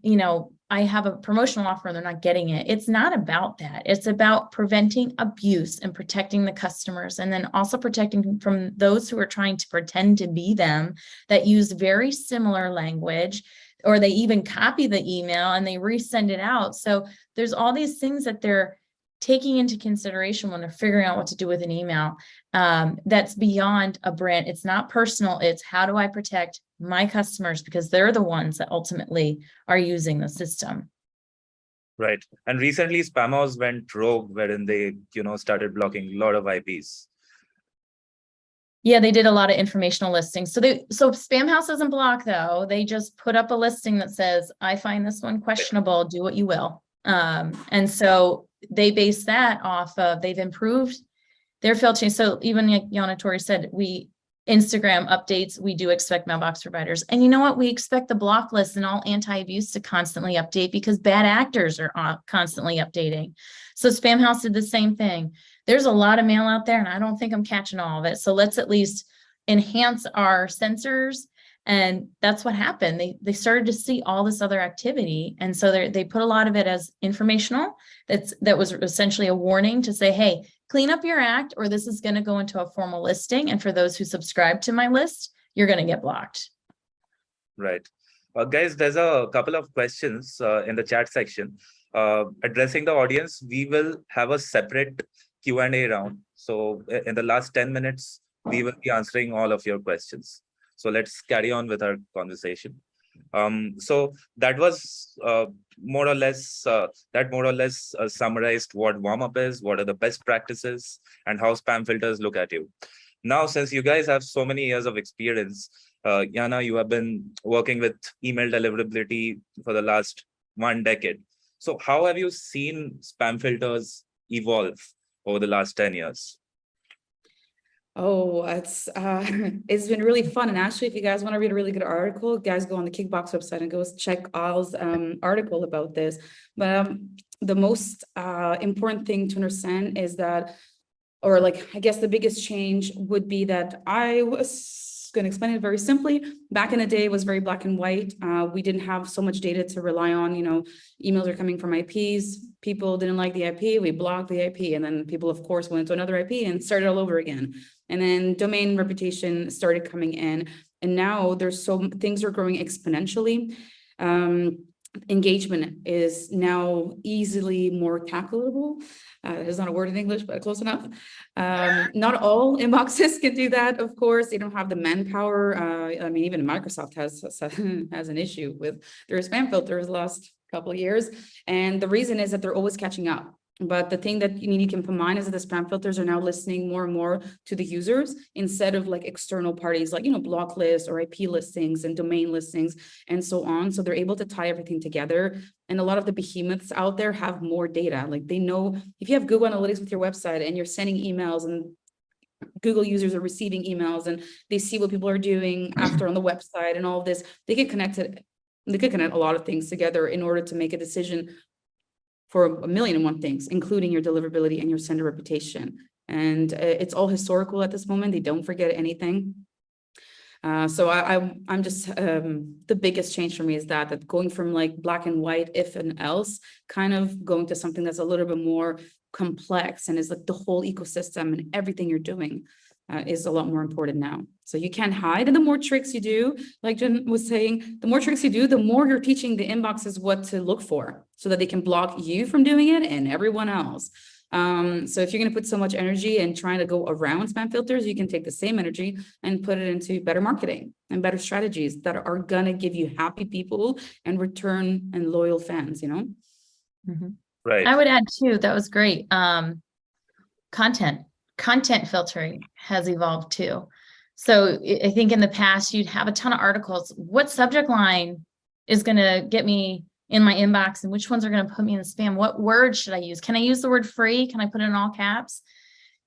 you know, I have a promotional offer and they're not getting it. It's not about that. It's about preventing abuse and protecting the customers, and then also protecting from those who are trying to pretend to be them, that use very similar language, or they even copy the email and they resend it out. So there's all these things that they're taking into consideration when they're figuring out what to do with an email. That's beyond a brand. It's not personal. It's how do I protect my customers, because they're the ones that ultimately are using the system. Right. And recently Spamhaus went rogue, wherein they, started blocking a lot of IPs. Yeah, they did a lot of informational listings. So Spamhaus doesn't block though. They just put up a listing that says, I find this one questionable, do what you will. And so they base that off of, they've improved their filtering. So even like Yana Tori said, Instagram updates, we do expect mailbox providers. And you know what? We expect the block list and all anti-abuse to constantly update, because bad actors are constantly updating. So Spamhaus did the same thing. There's a lot of mail out there and I don't think I'm catching all of it. So let's at least enhance our sensors. And that's what happened. They started to see all this other activity. And so they put a lot of it as informational. That was essentially a warning to say, hey, clean up your act, or this is going to go into a formal listing. And for those who subscribe to my list, you're going to get blocked. Right. Guys, there's a couple of questions in the chat section. Addressing the audience, we will have a separate Q&A round. So in the last 10 minutes, we will be answering all of your questions. So let's carry on with our conversation. So that was more or less summarized what warmup is, what are the best practices, and how spam filters look at you. Now, since you guys have so many years of experience, Yana, you have been working with email deliverability for the last 1 decade. So how have you seen spam filters evolve over the last 10 years? Oh, it's been really fun. And actually, if you guys want to read a really good article, guys, go on the Kickbox website and go check Al's article about this. But the most important thing to understand is that, or like, I guess the biggest change would be that I was going to explain it very simply. Back in the day, it was very black and white. We didn't have so much data to rely on. Emails are coming from IPs. People didn't like the IP. We blocked the IP. And then people, of course, went to another IP and started all over again. And then domain reputation started coming in. And now things are growing exponentially. Engagement is now easily more tackleable. There's not a word in English, but close enough. Not all inboxes can do that, of course. They don't have the manpower. I mean, even Microsoft has an issue with their spam filters the last couple of years. And the reason is that they're always catching up. But the thing that you need to keep in mind is that the spam filters are now listening more and more to the users instead of like external parties, like, block lists or IP listings and domain listings and so on. So they're able to tie everything together. And a lot of the behemoths out there have more data. Like they know if you have Google Analytics with your website and you're sending emails and Google users are receiving emails and they see what people are doing after on the website and all of this, they can connect a lot of things together in order to make a decision for 1,000,001 things, including your deliverability and your sender reputation. And it's all historical at this moment. They don't forget anything. So I'm just, the biggest change for me is that going from like black and white, if and else, kind of going to something that's a little bit more complex and is like the whole ecosystem and everything you're doing is a lot more important now. So you can't hide. And the more tricks you do, like Jen was saying, the more tricks you do, the more you're teaching the inboxes what to look for so that they can block you from doing it and everyone else. So if you're going to put so much energy and trying to go around spam filters, you can take the same energy and put it into better marketing and better strategies that are going to give you happy people and return and loyal fans, Mhm. Right. I would add too, that was great. Content filtering has evolved too. So I think in the past you'd have a ton of articles. What subject line is going to get me in my inbox and which ones are going to put me in the spam? What word should I use? Can I use the word free? Can I put it in all caps?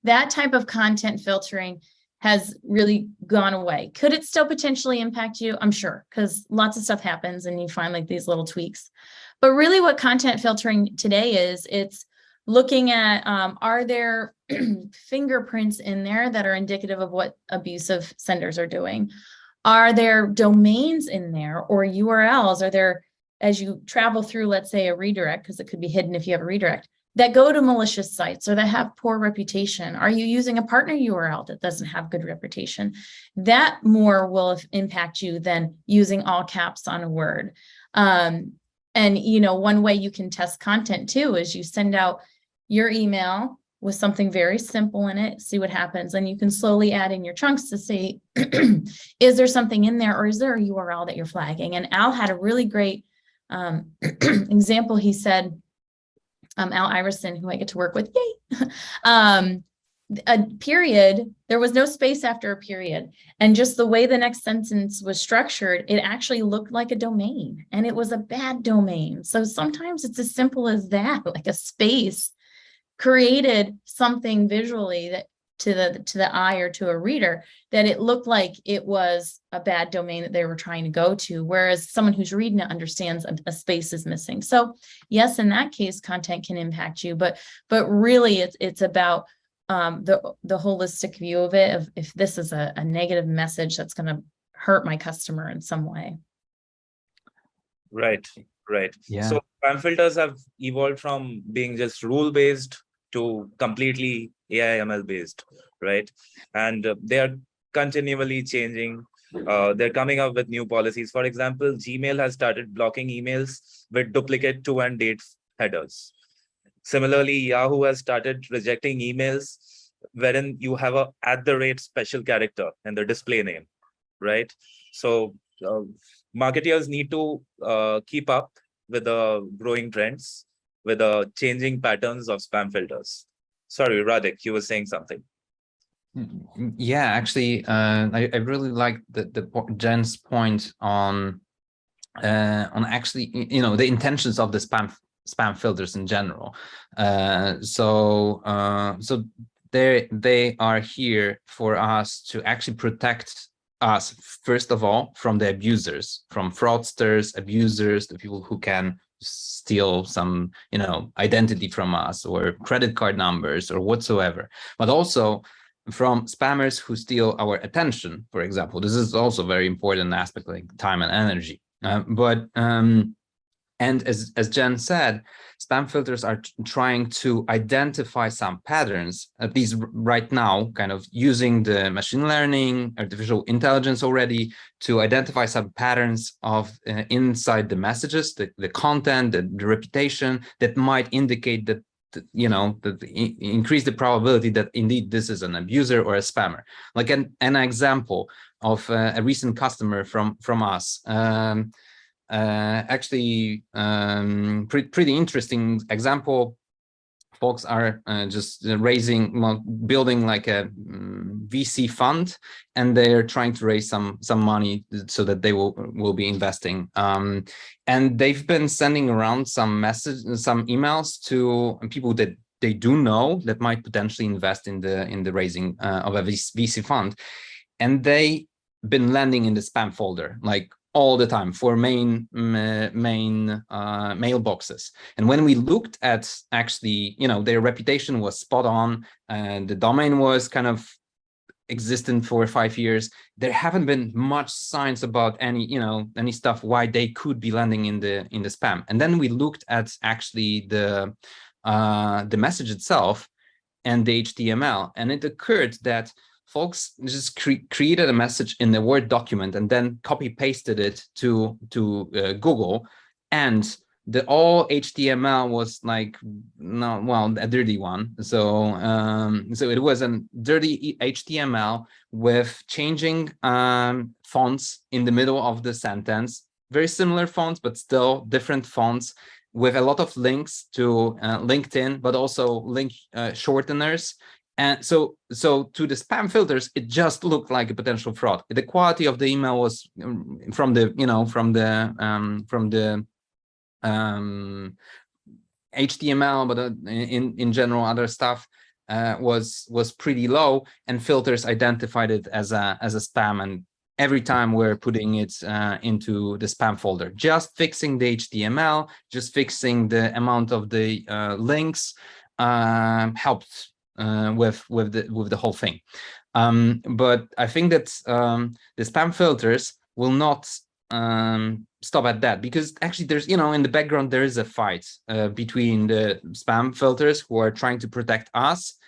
That type of content filtering has really gone away. Could it still potentially impact you? I'm sure, because lots of stuff happens and you find like these little tweaks. But really what content filtering today is, it's looking at, are there fingerprints in there that are indicative of what abusive senders are doing? Are there domains in there or URLs? Are there, as you travel through, let's say a redirect, because it could be hidden if you have a redirect, that go to malicious sites or that have poor reputation? Are you using a partner URL that doesn't have good reputation? That more will impact you than using all caps on a word. And, one way you can test content too is you send out your email with something very simple in it, see what happens. And you can slowly add in your chunks to see, is there something in there or is there a URL that you're flagging? And Al had a really great example. He said, Al Iverson, who I get to work with, yay, a period, there was no space after a period. And just the way the next sentence was structured, it actually looked like a domain and it was a bad domain. So sometimes it's as simple as that, like a space created something visually that to the eye or to a reader that it looked like it was a bad domain that they were trying to go to, whereas someone who's reading it understands a space is missing. So yes, in that case, content can impact you, but really it's about the holistic view of it, of if this is a negative message that's going to hurt my customer in some way. Right. Yeah. So spam filters have evolved from being just rule-based to completely AI/ML based, right? And they are continually changing. They're coming up with new policies. For example, Gmail has started blocking emails with duplicate to and date headers. Similarly, Yahoo has started rejecting emails wherein you have a @ special character in the display name, right? So marketers need to keep up with the growing trends, with the changing patterns of spam filters. Sorry, Radhik, you were saying something. Yeah, actually, I really like Jen's point on actually, the intentions of the spam filters in general. So they are here for us to actually protect us, first of all, from the abusers, from fraudsters, abusers, the people who can steal some, identity from us or credit card numbers or whatsoever, but also from spammers who steal our attention, for example. This is also a very important aspect, like time and energy. And as Jen said, spam filters are trying to identify some patterns, at least right now, kind of using the machine learning, artificial intelligence already to identify some patterns of inside the messages, the content, the reputation that might indicate that, increase the probability that indeed this is an abuser or a spammer. Like an example of a recent customer from us. Actually, pretty interesting example. Folks are just building like a VC fund, and they're trying to raise some money so that they will be investing. And they've been sending around some emails to people that they do know that might potentially invest in the raising of a VC fund, and they been landing in the spam folder like all the time for main mailboxes. And when we looked at actually, their reputation was spot on, and the domain was kind of existent for 5 years, there haven't been much signs about any stuff why they could be landing in the spam. And then we looked at actually the message itself and the HTML, and it occurred that folks just created a message in the Word document and then copy pasted it to Google, and the all HTML was like, a dirty one. So it was a dirty HTML with changing fonts in the middle of the sentence, very similar fonts, but still different fonts, with a lot of links to LinkedIn, but also link shorteners. And so to the spam filters, it just looked like a potential fraud. The quality of the email was from the HTML, but in general, other stuff was pretty low, and filters identified it as a spam. And every time we're putting it into the spam folder, just fixing the HTML, just fixing the amount of the links helped with the whole thing. But I think that the spam filters will not stop at that, because actually there's, in the background, there is a fight between the spam filters who are trying to protect us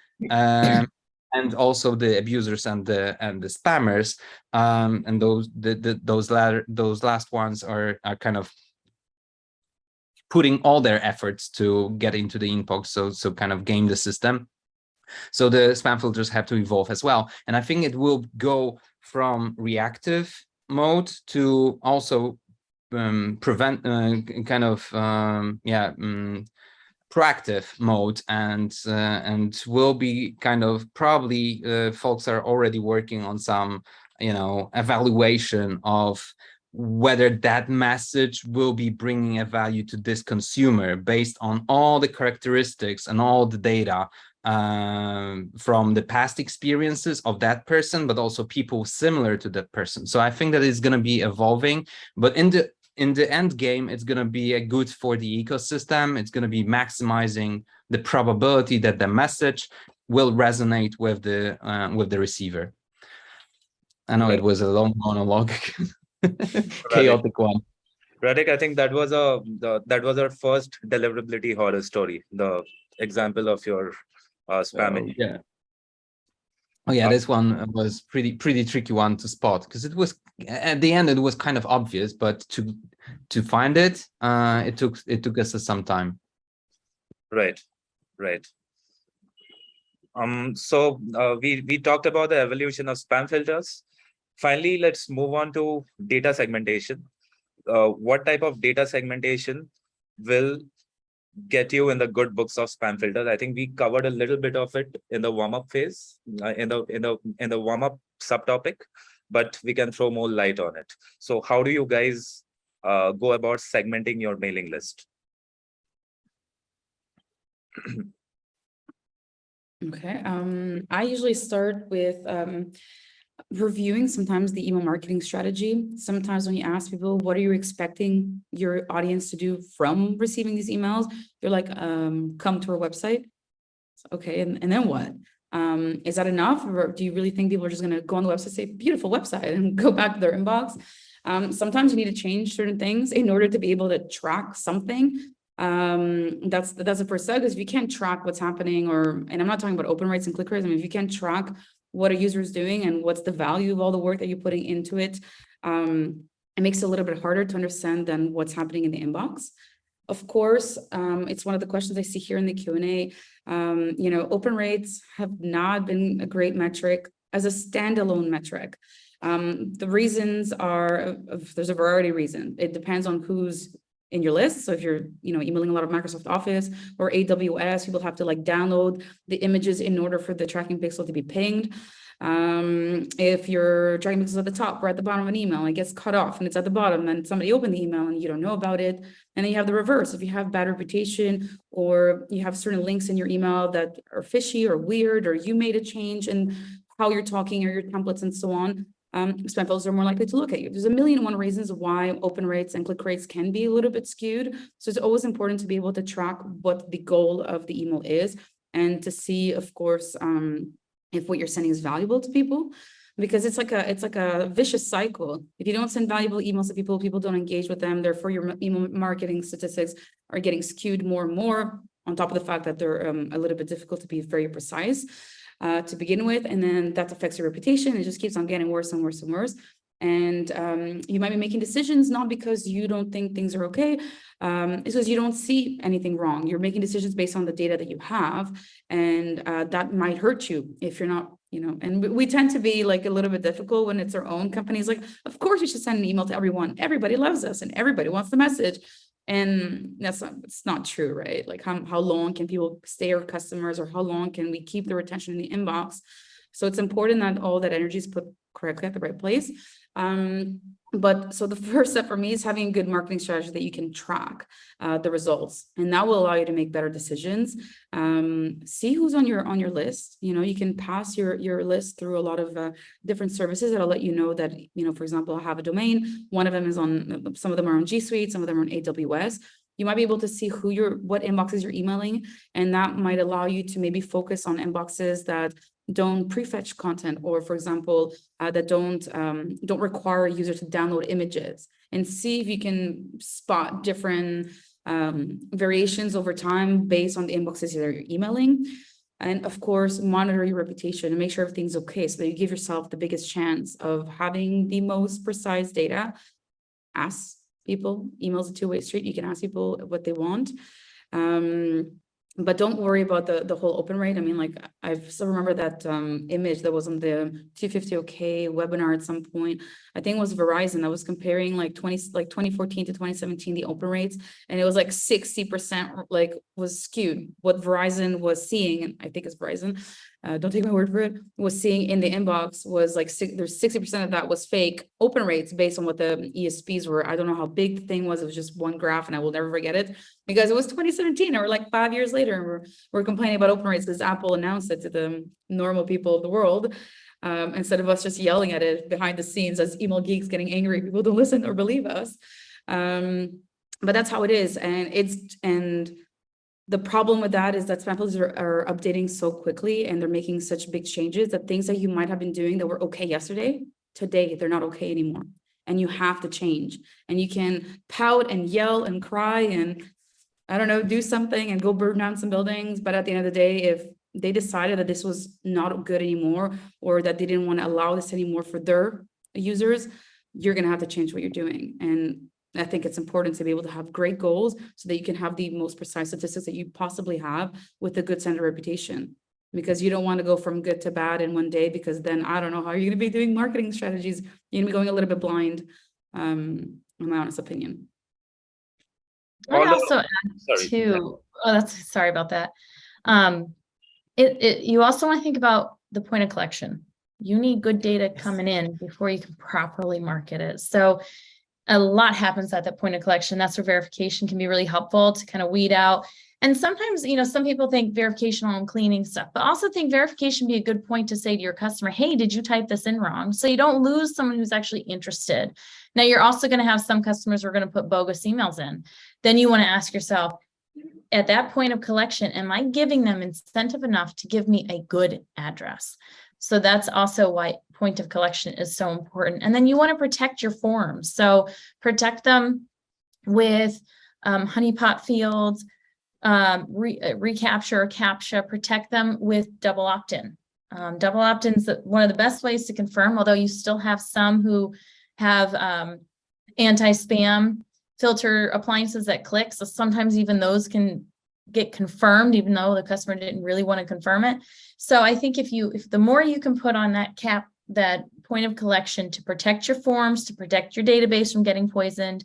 and also the abusers and the spammers, and those last ones are kind of putting all their efforts to get into the inbox, so kind of game the system. So the spam filters have to evolve as well. And I think it will go from reactive mode to also proactive mode, and will be kind of probably folks are already working on some evaluation of whether that message will be bringing a value to this consumer based on all the characteristics and all the data from the past experiences of that person, but also people similar to that person. So I think that it's going to be evolving, but in the end game, it's going to be a good for the ecosystem. It's going to be maximizing the probability that the message will resonate with the receiver. I know it was a long monologue, chaotic one. Radek, I think that was our first deliverability horror story. The example of your spamming. This one was pretty tricky one to spot, because it was at the end it was kind of obvious, but to find it, it took us some time. Right. So we talked about the evolution of spam filters. Finally, let's move on to data segmentation. What type of data segmentation will get you in the good books of spam filters? I think we covered a little bit of it in the warm-up phase, in the warm-up subtopic, but we can throw more light on it. So how do you guys go about segmenting your mailing list? Okay. I usually start with reviewing sometimes the email marketing strategy. Sometimes when you ask people, what are you expecting your audience to do from receiving these emails? They're like, come to our website. Okay, and then what? Is that enough? Or do you really think people are just going to go on the website, say, beautiful website, and go back to their inbox? Sometimes you need to change certain things in order to be able to track something. That's the first step, because if you can't track what's happening, and I'm not talking about open rates and click rates. I mean, if you can't track what a user is doing and what's the value of all the work that you're putting into it, it makes it a little bit harder to understand than what's happening in the inbox. Of course, it's one of the questions I see here in the Q&A. Open rates have not been a great metric as a standalone metric. The reasons are, there's a variety of reasons. It depends on who's in your list. So if you're, emailing a lot of Microsoft Office or AWS, people have to download the images in order for the tracking pixel to be pinged. If your tracking pixel is at the top or at the bottom of an email, it gets cut off and it's at the bottom, and somebody opened the email and you don't know about it. And then you have the reverse. If you have bad reputation, or you have certain links in your email that are fishy or weird, or you made a change in how you're talking or your templates and so on, spam filters are more likely to look at you. There's a million and one reasons why open rates and click rates can be a little bit skewed. So it's always important to be able to track what the goal of the email is, and to see, of course, if what you're sending is valuable to people, because it's like a vicious cycle. If you don't send valuable emails to people, people don't engage with them. Therefore, your email marketing statistics are getting skewed more and more, on top of the fact that they're a little bit difficult to be very precise to begin with. And then that affects your reputation. It just keeps on getting worse and worse and worse. And you might be making decisions not because you don't think things are okay, it's because you don't see anything wrong. You're making decisions based on the data that you have, and that might hurt you if you're not, and we tend to be a little bit difficult when it's our own companies. Of course you should send an email to everyone. Everybody loves us and everybody wants the message. And it's not true, right? How long can people stay our customers, or how long can we keep the retention in the inbox? So it's important that all that energy is put correctly at the right place. But so the first step for me is having a good marketing strategy that you can track the results, and that will allow you to make better decisions. See who's on your list. You can pass your list through a lot of different services that'll let you know that, for example, I have a domain. One of them is on, some of them are on G Suite, some of them are on AWS. You might be able to see what inboxes you're emailing, and that might allow you to maybe focus on inboxes that don't prefetch content, or for example, that don't require a user to download images, and see if you can spot different variations over time based on the inboxes that you're emailing. And of course, monitor your reputation and make sure everything's okay, so that you give yourself the biggest chance of having the most precise data. Ask people. Email's a two-way street. You can ask people what they want. But don't worry about the whole open rate. I mean, I still remember that image that was on the 250 OK webinar at some point. I think it was Verizon that was comparing 2014 to 2017, the open rates, and it was 60% was skewed. What Verizon was seeing, and I think it's Verizon, don't take my word for it, was seeing in the inbox was there's 60% of that was fake open rates based on what the ISPs were. I don't know how big the thing was. It was just one graph, and I will never forget it, because it was 2017, or 5 years later, and we're complaining about open rates because Apple announced it to the normal people of the world, instead of us just yelling at it behind the scenes as email geeks getting angry. People don't listen or believe us. But that's how it is. And the problem with that is that spam filters are updating so quickly, and they're making such big changes that things that you might have been doing that were okay yesterday, today, they're not okay anymore. And you have to change. And you can pout and yell and cry and, I don't know, do something and go burn down some buildings. But at the end of the day, if they decided that this was not good anymore, or that they didn't want to allow this anymore for their users, you're going to have to change what you're doing. And I think it's important to be able to have great goals so that you can have the most precise statistics that you possibly have with a good center reputation, because you don't want to go from good to bad in one day, because then I don't know how you're going to be doing marketing strategies. You're going to be going a little bit blind, in my honest opinion. I'd also add Sorry. too, sorry about that. You also want to think about the point of collection. You need good data coming in before you can properly market it. So a lot happens at that point of collection. That's where verification can be really helpful to kind of weed out. And sometimes, some people think verification on cleaning stuff, but also think verification be a good point to say to your customer, hey, did you type this in wrong? So you don't lose someone who's actually interested. Now, you're also going to have some customers who are going to put bogus emails in. Then you want to ask yourself, at that point of collection, am I giving them incentive enough to give me a good address? So that's also why point of collection is so important. And then you want to protect your forms. So protect them with honeypot fields, reCAPTCHA or CAPTCHA, protect them with double opt-in. Double opt-in's one of the best ways to confirm, although you still have some who have anti-spam filter appliances that click. So sometimes even those can get confirmed, even though the customer didn't really want to confirm it. So I think if the more you can put on that point of collection to protect your forms, to protect your database from getting poisoned,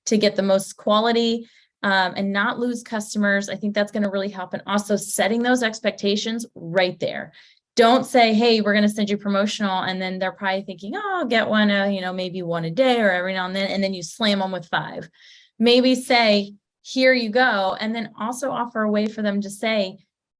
to get the most quality and not lose customers, I think that's going to really help. And also setting those expectations right there. Don't say, hey, we're going to send you promotional. And then they're probably thinking, oh, I'll get one, maybe one a day or every now and then. And then you slam them with 5. Maybe say, here you go. And then also offer a way for them to say,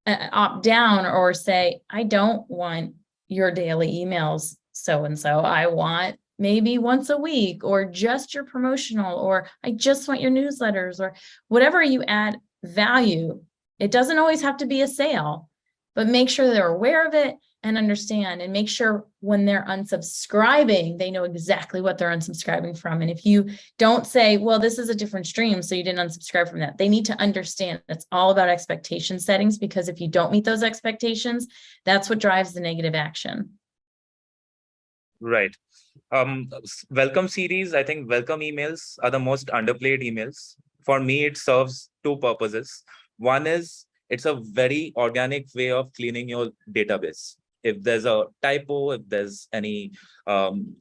opt down or say, I don't want your daily emails so-and-so. I want maybe once a week or just your promotional, or I just want your newsletters, or whatever you add value. It doesn't always have to be a sale, but make sure they're aware of it and understand, and make sure when they're unsubscribing, they know exactly what they're unsubscribing from. And if you don't say, well, this is a different stream, so you didn't unsubscribe from that, they need to understand it's all about expectation settings, because if you don't meet those expectations, that's what drives the negative action. Right. Welcome series, I think welcome emails are the most underplayed emails. For me, it serves 2 purposes. One is it's a very organic way of cleaning your database. If there's a typo, if there's any wrong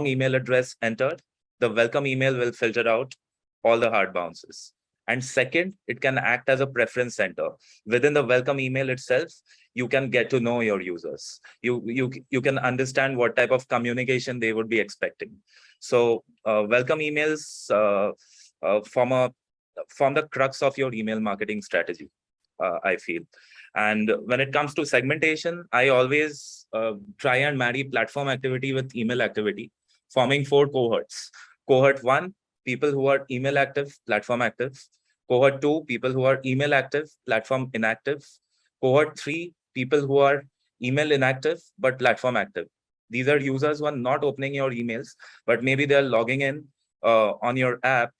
email address entered, the welcome email will filter out all the hard bounces. And second, it can act as a preference center. Within the welcome email itself, you can get to know your users. You can understand what type of communication they would be expecting. So welcome emails form the crux of your email marketing strategy, I feel. And when it comes to segmentation, I always try and marry platform activity with email activity, forming 4 cohorts. Cohort 1, people who are email active, platform active. Cohort 2, people who are email active, platform inactive. Cohort 3, people who are email inactive, but platform active. These are users who are not opening your emails, but maybe they're logging in on your app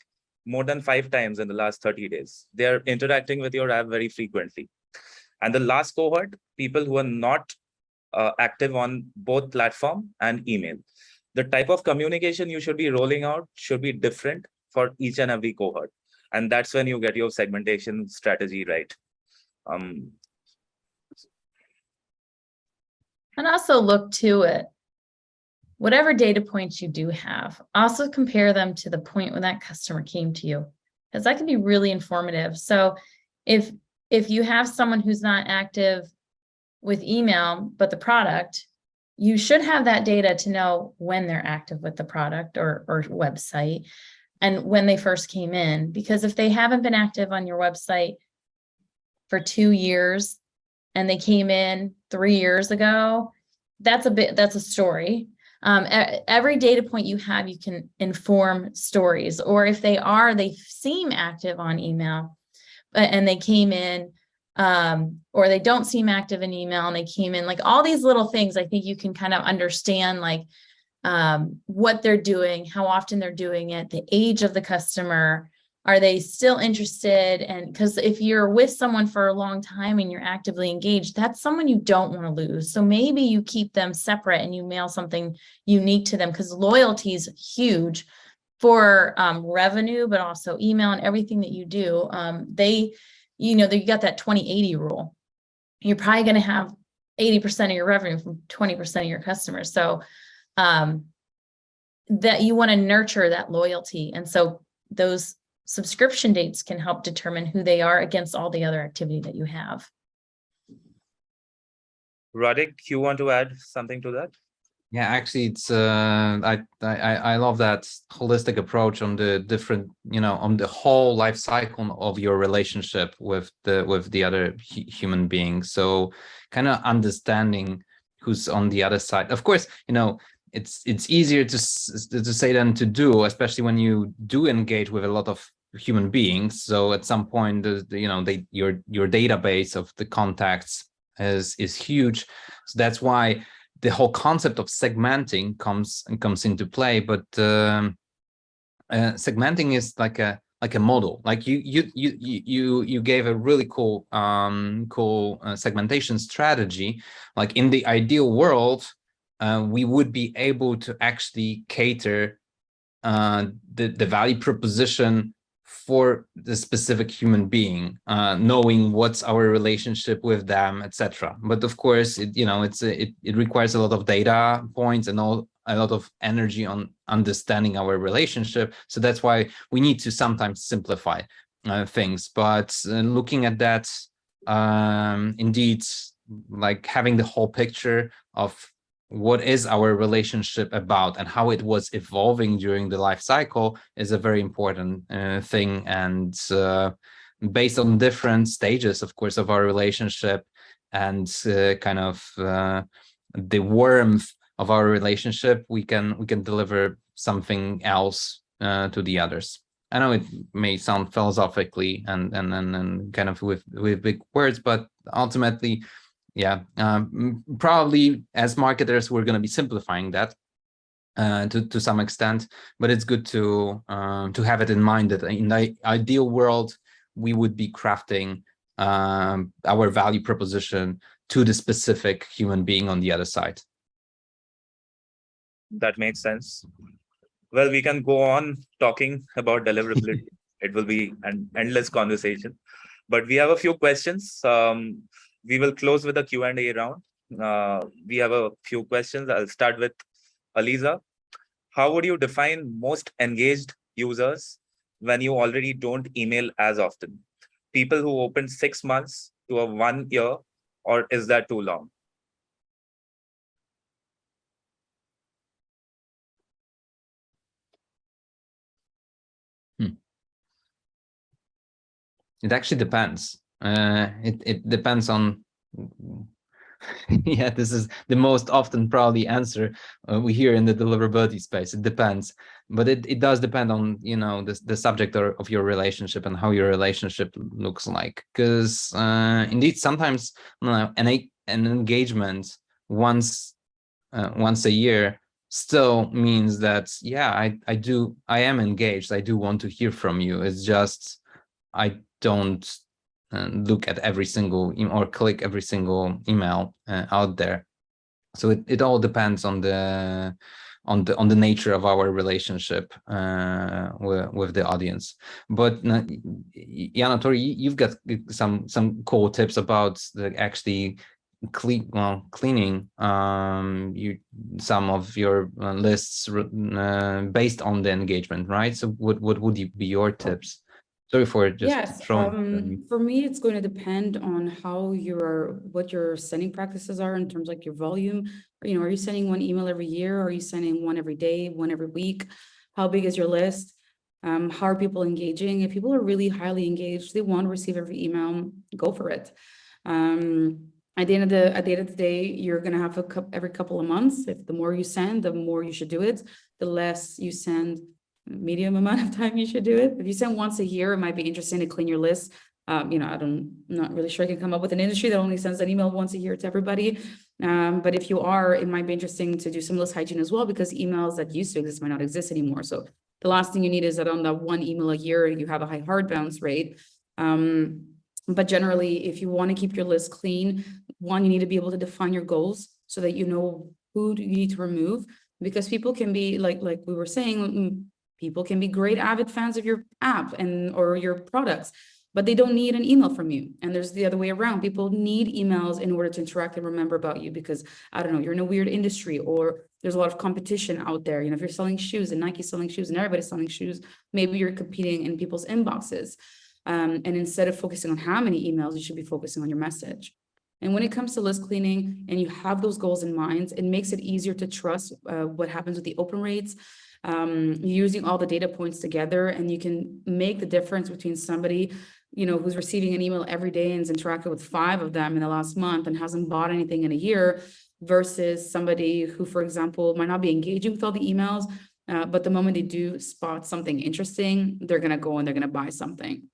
more than 5 times in the last 30 days. They're interacting with your app very frequently. And the last cohort, people who are not active on both platform and email. The type of communication you should be rolling out should be different for each and every cohort. And that's when you get your segmentation strategy right. And also look to it. Whatever data points you do have, also compare them to the point when that customer came to you, because that can be really informative. So if you have someone who's not active with email, but the product, you should have that data to know when they're active with the product or website and when they first came in. Because if they haven't been active on your website for 2 years and they came in 3 years ago, that's a story. Every data point you have, you can inform stories. Or if they seem active on email and they came in, or they don't seem active in email and they came in, like all these little things, I think you can kind of understand like what they're doing, how often they're doing it, the age of the customer. Are they still interested? And because if you're with someone for a long time and you're actively engaged, that's someone you don't want to lose. So maybe you keep them separate and you mail something unique to them, because loyalty is huge for revenue, but also email and everything that you do. You got that 20-80 rule. You're probably going to have 80% of your revenue from 20% of your customers. So that you want to nurture that loyalty. And so those subscription dates can help determine who they are against all the other activity that you have. Radhik, you want to add something to that? Yeah, actually, it's I love that holistic approach on the different, on the whole life cycle of your relationship with the other human being. So kind of understanding who's on the other side. Of course, it's easier to say than to do, especially when you do engage with a lot of human beings. So at some point, your database of the contacts is huge. So that's why the whole concept of segmenting comes into play. But segmenting is like a model. Like you gave a really cool segmentation strategy. Like in the ideal world, we would be able to actually cater the value proposition for the specific human being, knowing what's our relationship with them, etc. But of course, it requires a lot of data points and a lot of energy on understanding our relationship. So that's why we need to sometimes simplify things. But looking at that, indeed, like having the whole picture of what is our relationship about and how it was evolving during the life cycle is a very important thing. And based on different stages, of course, of our relationship and kind of the warmth of our relationship, we can deliver something else to the others. I know it may sound philosophically and kind of with big words, but ultimately, yeah, probably as marketers, we're going to be simplifying that to some extent, but it's good to have it in mind that in the ideal world, we would be crafting our value proposition to the specific human being on the other side. That makes sense. Well, we can go on talking about deliverability. It will be an endless conversation, but we have a few questions. We will close with a Q&A round. We have a few questions. I'll start with Aliza. How would you define most engaged users when you already don't email as often? People who open 6 months to a 1 year, or is that too long? It actually depends. It depends on. Yeah, this is the most often probably answer we hear in the deliverability space. It depends, but it does depend on the subject of your relationship and how your relationship looks like. Because indeed, sometimes an engagement once a year still means that, yeah, I am engaged. I do want to hear from you. It's just I don't look at every single or click every single email out there. So it all depends on the nature of our relationship with the audience. But Jana, Tori, you've got some cool tips about actually cleaning some of your lists based on the engagement, right? So what would be your tips? Sorry for just Yes, throwing. for me, it's going to depend on what your sending practices are in terms of like your volume. Are you sending one email every year? Are you sending one every day, one every week? How big is your list? How are people engaging? If people are really highly engaged, they want to receive every email, go for it. At the end of the day, you're going to have every couple of months. If the more you send, the more you should do it. The less you send, medium amount of time you should do it. If you send once a year, it might be interesting to clean your list. I'm not really sure I can come up with an industry that only sends an email once a year to everybody. But if you are, it might be interesting to do some list hygiene as well, because emails that used to exist might not exist anymore. So the last thing you need is that on that one email a year, you have a high hard bounce rate. But generally, if you want to keep your list clean, one, you need to be able to define your goals so that you know who you need to remove, because people can be like we were saying, people can be great avid fans of your app or your products, but they don't need an email from you. And there's the other way around. People need emails in order to interact and remember about you because, I don't know, you're in a weird industry or there's a lot of competition out there. If you're selling shoes and Nike's selling shoes and everybody's selling shoes, maybe you're competing in people's inboxes. And instead of focusing on how many emails, you should be focusing on your message. And when it comes to list cleaning and you have those goals in mind, it makes it easier to trust what happens with the open rates. Using all the data points together, and you can make the difference between somebody who's receiving an email every day and has interacted with 5 of them in the last month and hasn't bought anything in a year, versus somebody who, for example, might not be engaging with all the emails, but the moment they do spot something interesting, they're going to go and they're going to buy something.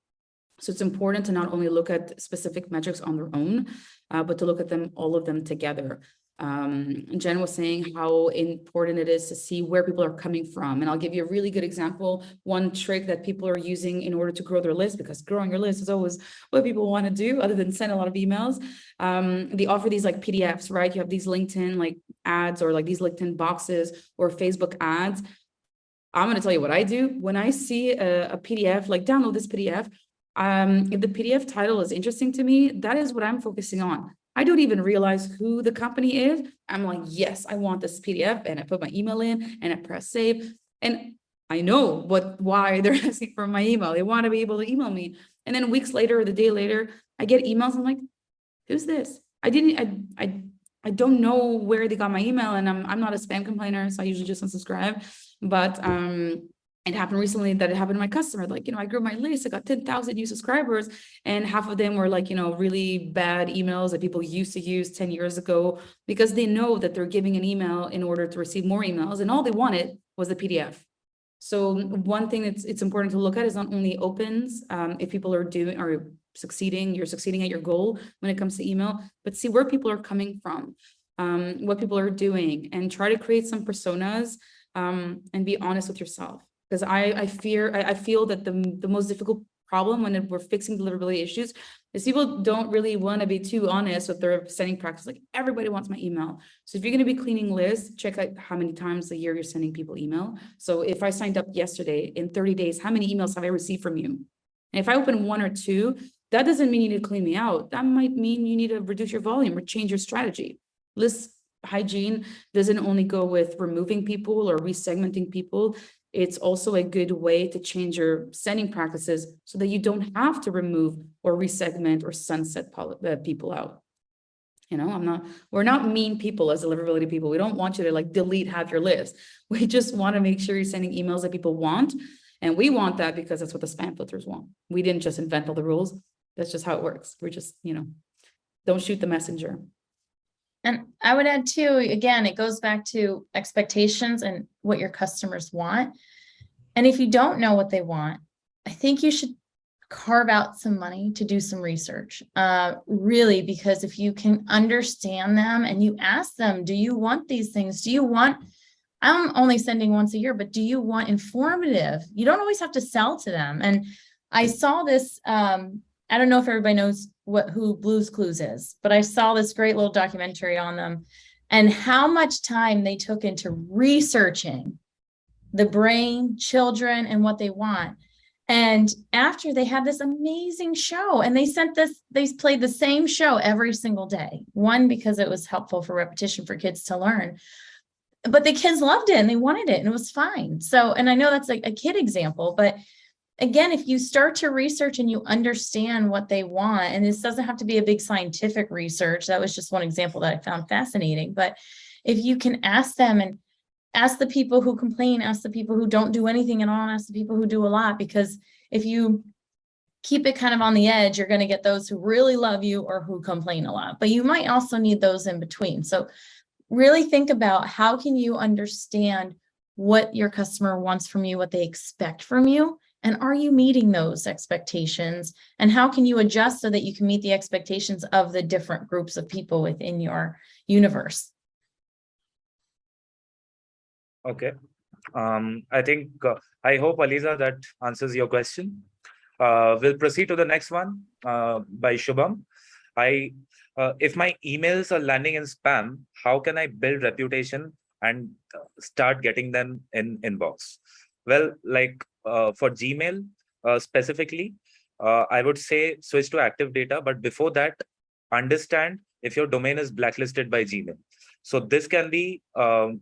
So it's important to not only look at specific metrics on their own, but to look at them, all of them together. Jen was saying how important it is to see where people are coming from. And I'll give you a really good example. One trick that people are using in order to grow their list, because growing your list is always what people want to do other than send a lot of emails. They offer these like PDFs, right? You have these LinkedIn like ads or like these LinkedIn boxes or Facebook ads. I'm going to tell you what I do when I see a PDF, like download this PDF. If the PDF title is interesting to me, that is what I'm focusing on. I don't even realize who the company is. I'm like, yes, I want this PDF, and I put my email in and I press save. And I know why they're asking for my email. They want to be able to email me. And then weeks later or the day later, I get emails. I'm like, who's this? I don't know where they got my email, and I'm not a spam complainer, so I usually just unsubscribe. But it happened recently that it happened to my customer. Like, I grew my list, I got 10,000 new subscribers, and half of them were like, really bad emails that people used to use 10 years ago, because they know that they're giving an email in order to receive more emails, and all they wanted was the PDF. So one thing it's important to look at is not only opens, if people are doing or succeeding, you're succeeding at your goal when it comes to email, but see where people are coming from, what people are doing, and try to create some personas, and be honest with yourself. Because I feel that the most difficult problem when we're fixing deliverability issues is people don't really want to be too honest with their sending practice. Like, everybody wants my email. So if you're going to be cleaning lists, check out how many times a year you're sending people email. So if I signed up yesterday, in 30 days, how many emails have I received from you? And if I open one or two, that doesn't mean you need to clean me out. That might mean you need to reduce your volume or change your strategy. List hygiene doesn't only go with removing people or resegmenting people. It's also a good way to change your sending practices so that you don't have to remove or resegment or sunset people out. We're not mean people as deliverability people. We don't want you to like delete half your list. We just want to make sure you're sending emails that people want. And we want that because that's what the spam filters want. We didn't just invent all the rules. That's just how it works. We're just, don't shoot the messenger. And I would add too, again, it goes back to expectations and what your customers want. And if you don't know what they want, I think you should carve out some money to do some research, really, because if you can understand them and you ask them, do you want these things? I'm only sending once a year, but do you want informative? You don't always have to sell to them. And I saw this, I don't know if everybody knows who Blue's Clues is, but I saw this great little documentary on them and how much time they took into researching the brain, children, and what they want. And after, they had this amazing show, and they played the same show every single day. One, because it was helpful for repetition for kids to learn, but the kids loved it and they wanted it and it was fine. So, and I know that's like a kid example, but again, if you start to research and you understand what they want, and this doesn't have to be a big scientific research, that was just one example that I found fascinating. But if you can ask them, and ask the people who complain, ask the people who don't do anything at all, and ask the people who do a lot, because if you keep it kind of on the edge, you're going to get those who really love you or who complain a lot, but you might also need those in between. So really think about how can you understand what your customer wants from you, what they expect from you, and are you meeting those expectations, and how can you adjust so that you can meet the expectations of the different groups of people within your universe. Okay. I think, I hope, Aliza, that answers your question. We'll proceed to the next one by Shubham. If my emails are landing in spam, how can I build reputation and start getting them in inbox? Well, like for Gmail specifically, I would say switch to active data. But before that, understand if your domain is blacklisted by Gmail. So this can be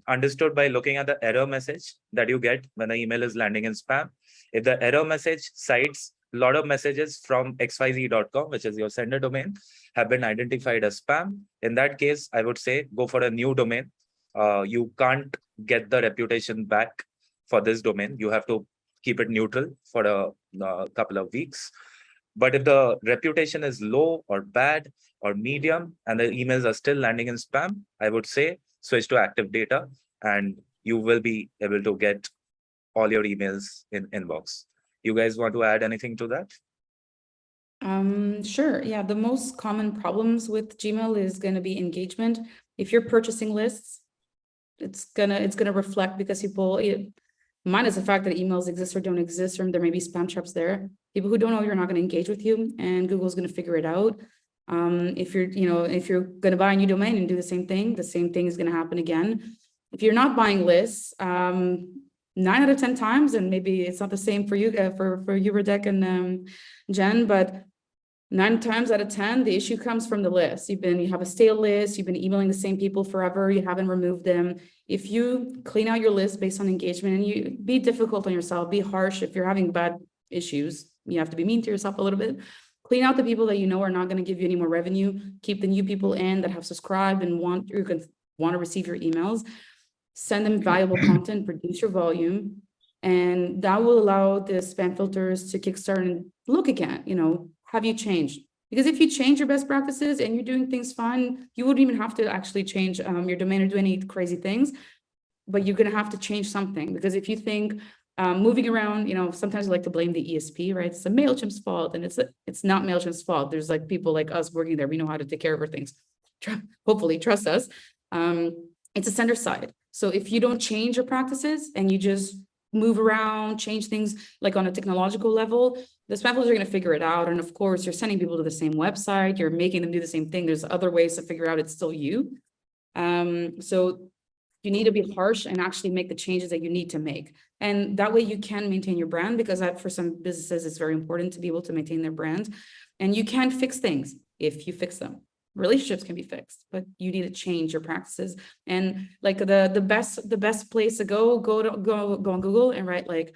understood by looking at the error message that you get when an email is landing in spam. If the error message cites a lot of messages from xyz.com, which is your sender domain, have been identified as spam, in that case, I would say go for a new domain. You can't get the reputation back for this domain. You have to keep it neutral for a couple of weeks. But if the reputation is low or bad or medium and the emails are still landing in spam, I would say switch to active data and you will be able to get all your emails in inbox. You guys want to add anything to that? Sure. Yeah, the most common problems with Gmail is going to be engagement. If you're purchasing lists, it's gonna reflect because minus the fact that emails exist or don't exist, or there may be spam traps there. People who don't know you're not going to engage with you, and Google's going to figure it out. If you're going to buy a new domain and do the same thing is going to happen again. If you're not buying lists, 9 out of 10 times, and maybe it's not the same for you, for you, Radek and Jen, but 9 times out of 10, the issue comes from the list. You have a stale list, you've been emailing the same people forever, you haven't removed them. If you clean out your list based on engagement, and you be difficult on yourself, be harsh. If you're having bad issues, you have to be mean to yourself a little bit. Clean out the people that you know are not going to give you any more revenue. Keep the new people in that have subscribed and want to receive your emails. Send them valuable content, reduce your volume, and that will allow the spam filters to kickstart and look again, have you changed? Because if you change your best practices and you're doing things fine, you wouldn't even have to actually change your domain or do any crazy things, but you're going to have to change something. Because if you think moving around, sometimes you like to blame the ESP, right? It's a MailChimp's fault, and it's not MailChimp's fault. There's like people like us working there. We know how to take care of our things. Hopefully, trust us. It's a sender side. So if you don't change your practices and you just move around, change things like on a technological level, the spam filters are going to figure it out. And of course, you're sending people to the same website, you're making them do the same thing. There's other ways to figure out it's still you. So you need to be harsh and actually make the changes that you need to make. And that way you can maintain your brand, because for some businesses, it's very important to be able to maintain their brand. And you can fix things if you fix them. Relationships can be fixed, but you need to change your practices. And like the best place to go on Google and write like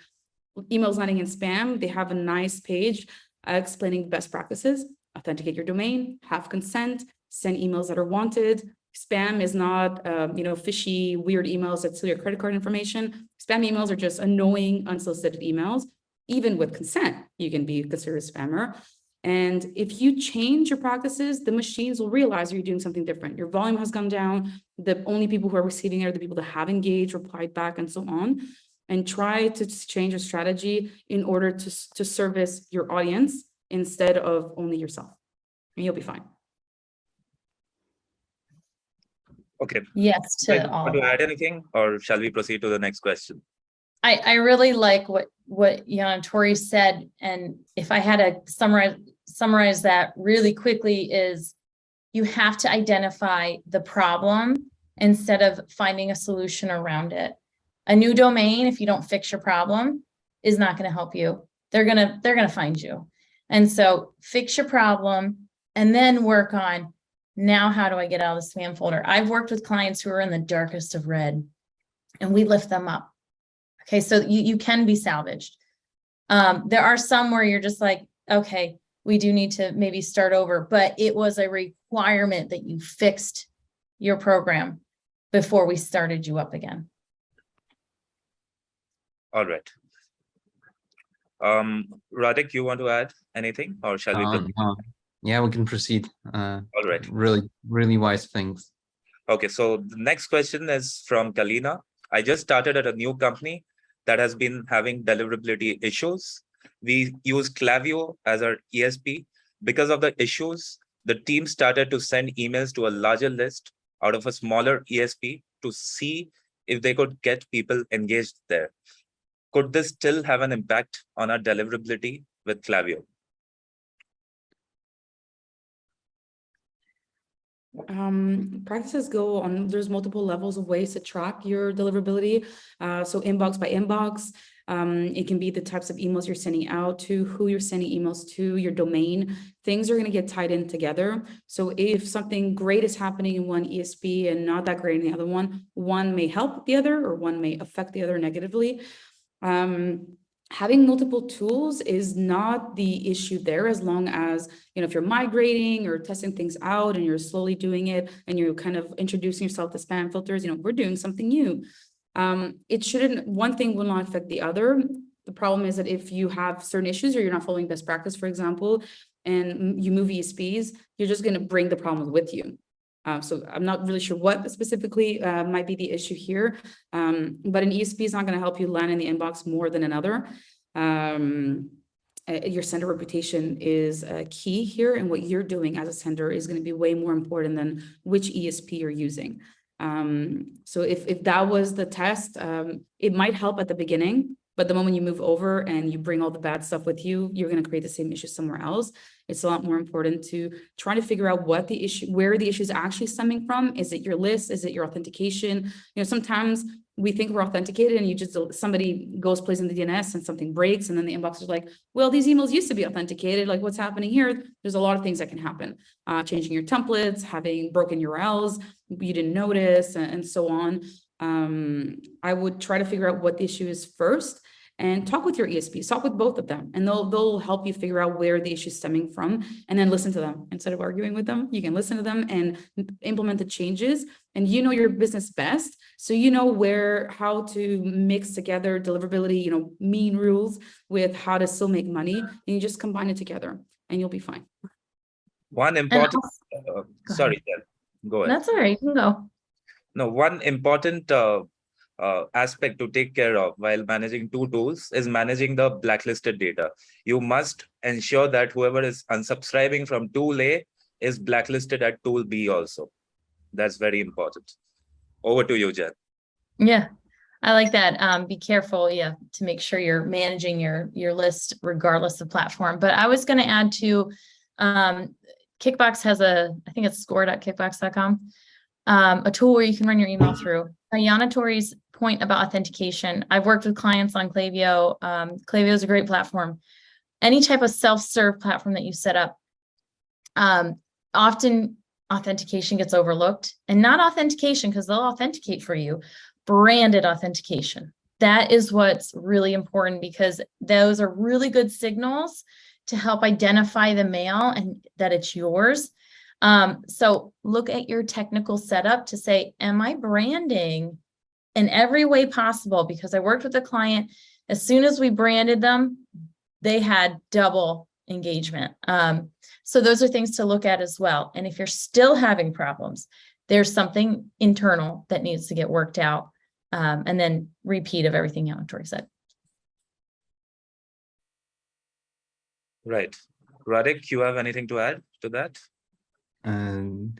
emails landing in spam. They have a nice page explaining best practices. Authenticate your domain, have consent, send emails that are wanted. Spam is not fishy, weird emails that steal your credit card information. Spam emails are just annoying, unsolicited emails. Even with consent, you can be considered a spammer. And if you change your practices, the machines will realize you're doing something different. Your volume has gone down. The only people who are receiving it are the people that have engaged, replied back, and so on. And try to change your strategy in order to service your audience instead of only yourself. And you'll be fine. Okay. Yes, to all. Want to add anything, or shall we proceed to the next question? I really like what Tori said, and if I had to summarize that really quickly, is you have to identify the problem instead of finding a solution around it. A new domain, if you don't fix your problem, is not going to help you. They're gonna find you. And so fix your problem and then work on, now how do I get out of the spam folder? I've worked with clients who are in the darkest of red, and we lift them up. Okay, so you can be salvaged. There are some where you're just like, okay, we do need to maybe start over, but it was a requirement that you fixed your program before we started you up again. All right. Radek, you want to add anything, or shall we proceed? Yeah, we can proceed. All right. Really wise things. Okay, so the next question is from Kalina. I just started at a new company that has been having deliverability issues. We use Klaviyo as our ESP. Because of the issues, the team started to send emails to a larger list out of a smaller ESP to see if they could get people engaged there. Could this still have an impact on our deliverability with Klaviyo? Practices go on, there's multiple levels of ways to track your deliverability. So inbox by inbox, it can be the types of emails you're sending out to, who you're sending emails to, your domain. Things are going to get tied in together. So if something great is happening in one ESP and not that great in the other one may help the other, or one may affect the other negatively. Having multiple tools is not the issue there, as long as, if you're migrating or testing things out and you're slowly doing it and you're kind of introducing yourself to spam filters, we're doing something new. One thing will not affect the other. The problem is that if you have certain issues or you're not following best practice, for example, and you move ESPs, you're just going to bring the problem with you. So I'm not really sure what specifically might be the issue here, but an ESP is not going to help you land in the inbox more than another. your sender reputation is key here, and what you're doing as a sender is going to be way more important than which ESP you're using. So if that was the test, it might help at the beginning, but the moment you move over and you bring all the bad stuff with you, you're going to create the same issue somewhere else. It's a lot more important to try to figure out what the issue, where the issue is actually stemming from. Is it your list? Is it your authentication? You know, sometimes we think we're authenticated and you just, somebody goes, plays in the DNS and something breaks. And then the inbox is like, well, these emails used to be authenticated. Like, what's happening here? There's a lot of things that can happen. Changing your templates, having broken URLs, you didn't notice, and so on. I would try to figure out what the issue is first and talk with your ESPs, talk with both of them, and they'll help you figure out where the issue is stemming from, and then listen to them. Instead of arguing with them, you can listen to them and implement the changes. And you know your business best, so you know how to mix together deliverability, you know, mean rules with how to still make money, and you just combine it together and you'll be fine. One important, sorry, ahead. go ahead. That's all right, you can go. No, one important aspect to take care of while managing two tools is managing the blacklisted data. You must ensure that whoever is unsubscribing from tool A is blacklisted at tool B also. That's very important. Over to you, Jen. Yeah, I like that. Be careful, to make sure you're managing your list regardless of platform. But I was going to add to, Kickbox has I think it's score.kickbox.com, a tool where you can run your email through. Yana Tori's point about authentication, I've worked with clients on Klaviyo. Klaviyo is a great platform. Any type of self-serve platform that you set up, often authentication gets overlooked, and not authentication because they'll authenticate for you, branded authentication. That is what's really important, because those are really good signals to help identify the mail and that it's yours. So look at your technical setup to say, am I branding in every way possible? Because I worked with a client, as soon as we branded them, they had double engagement. So those are things to look at as well. And if you're still having problems, there's something internal that needs to get worked out. And then repeat of everything Tori said. Right. Radhik, you have anything to add to that? No,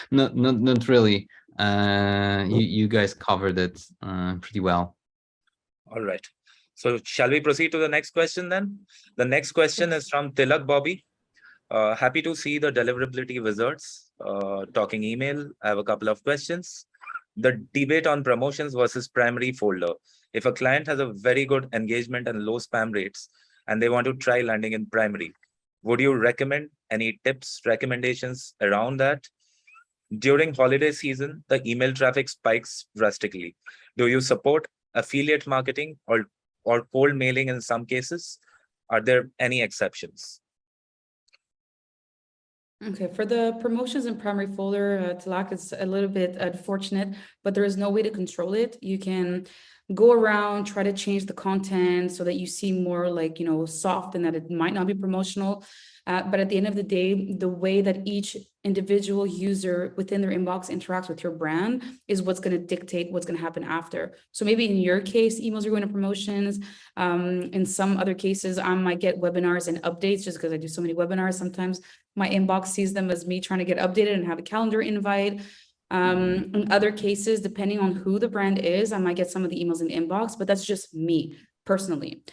not really. You guys covered it pretty well. All right. So shall we proceed to the next question then? The next question is from Tilak Bobby. Happy to see the deliverability wizards talking email. I have a couple of questions. The debate on promotions versus primary folder. If a client has a very good engagement and low spam rates, and they want to try landing in primary, would you recommend any tips, recommendations around that? During holiday season, the email traffic spikes drastically. Do you support affiliate marketing or cold mailing in some cases? Are there any exceptions? Okay, for the promotions in primary folder, Tilak, is a little bit unfortunate, but there is no way to control it. You can go around, try to change the content so that you seem more like, you know, soft, and that it might not be promotional. But at the end of the day, the way that each individual user within their inbox interacts with your brand is what's going to dictate what's going to happen after. So maybe in your case, emails are going to promotions. In some other cases, I might get webinars and updates just because I do so many webinars. Sometimes my inbox sees them as me trying to get updated and have a calendar invite. In other cases, depending on who the brand is, I might get some of the emails in the inbox, but that's just me personally.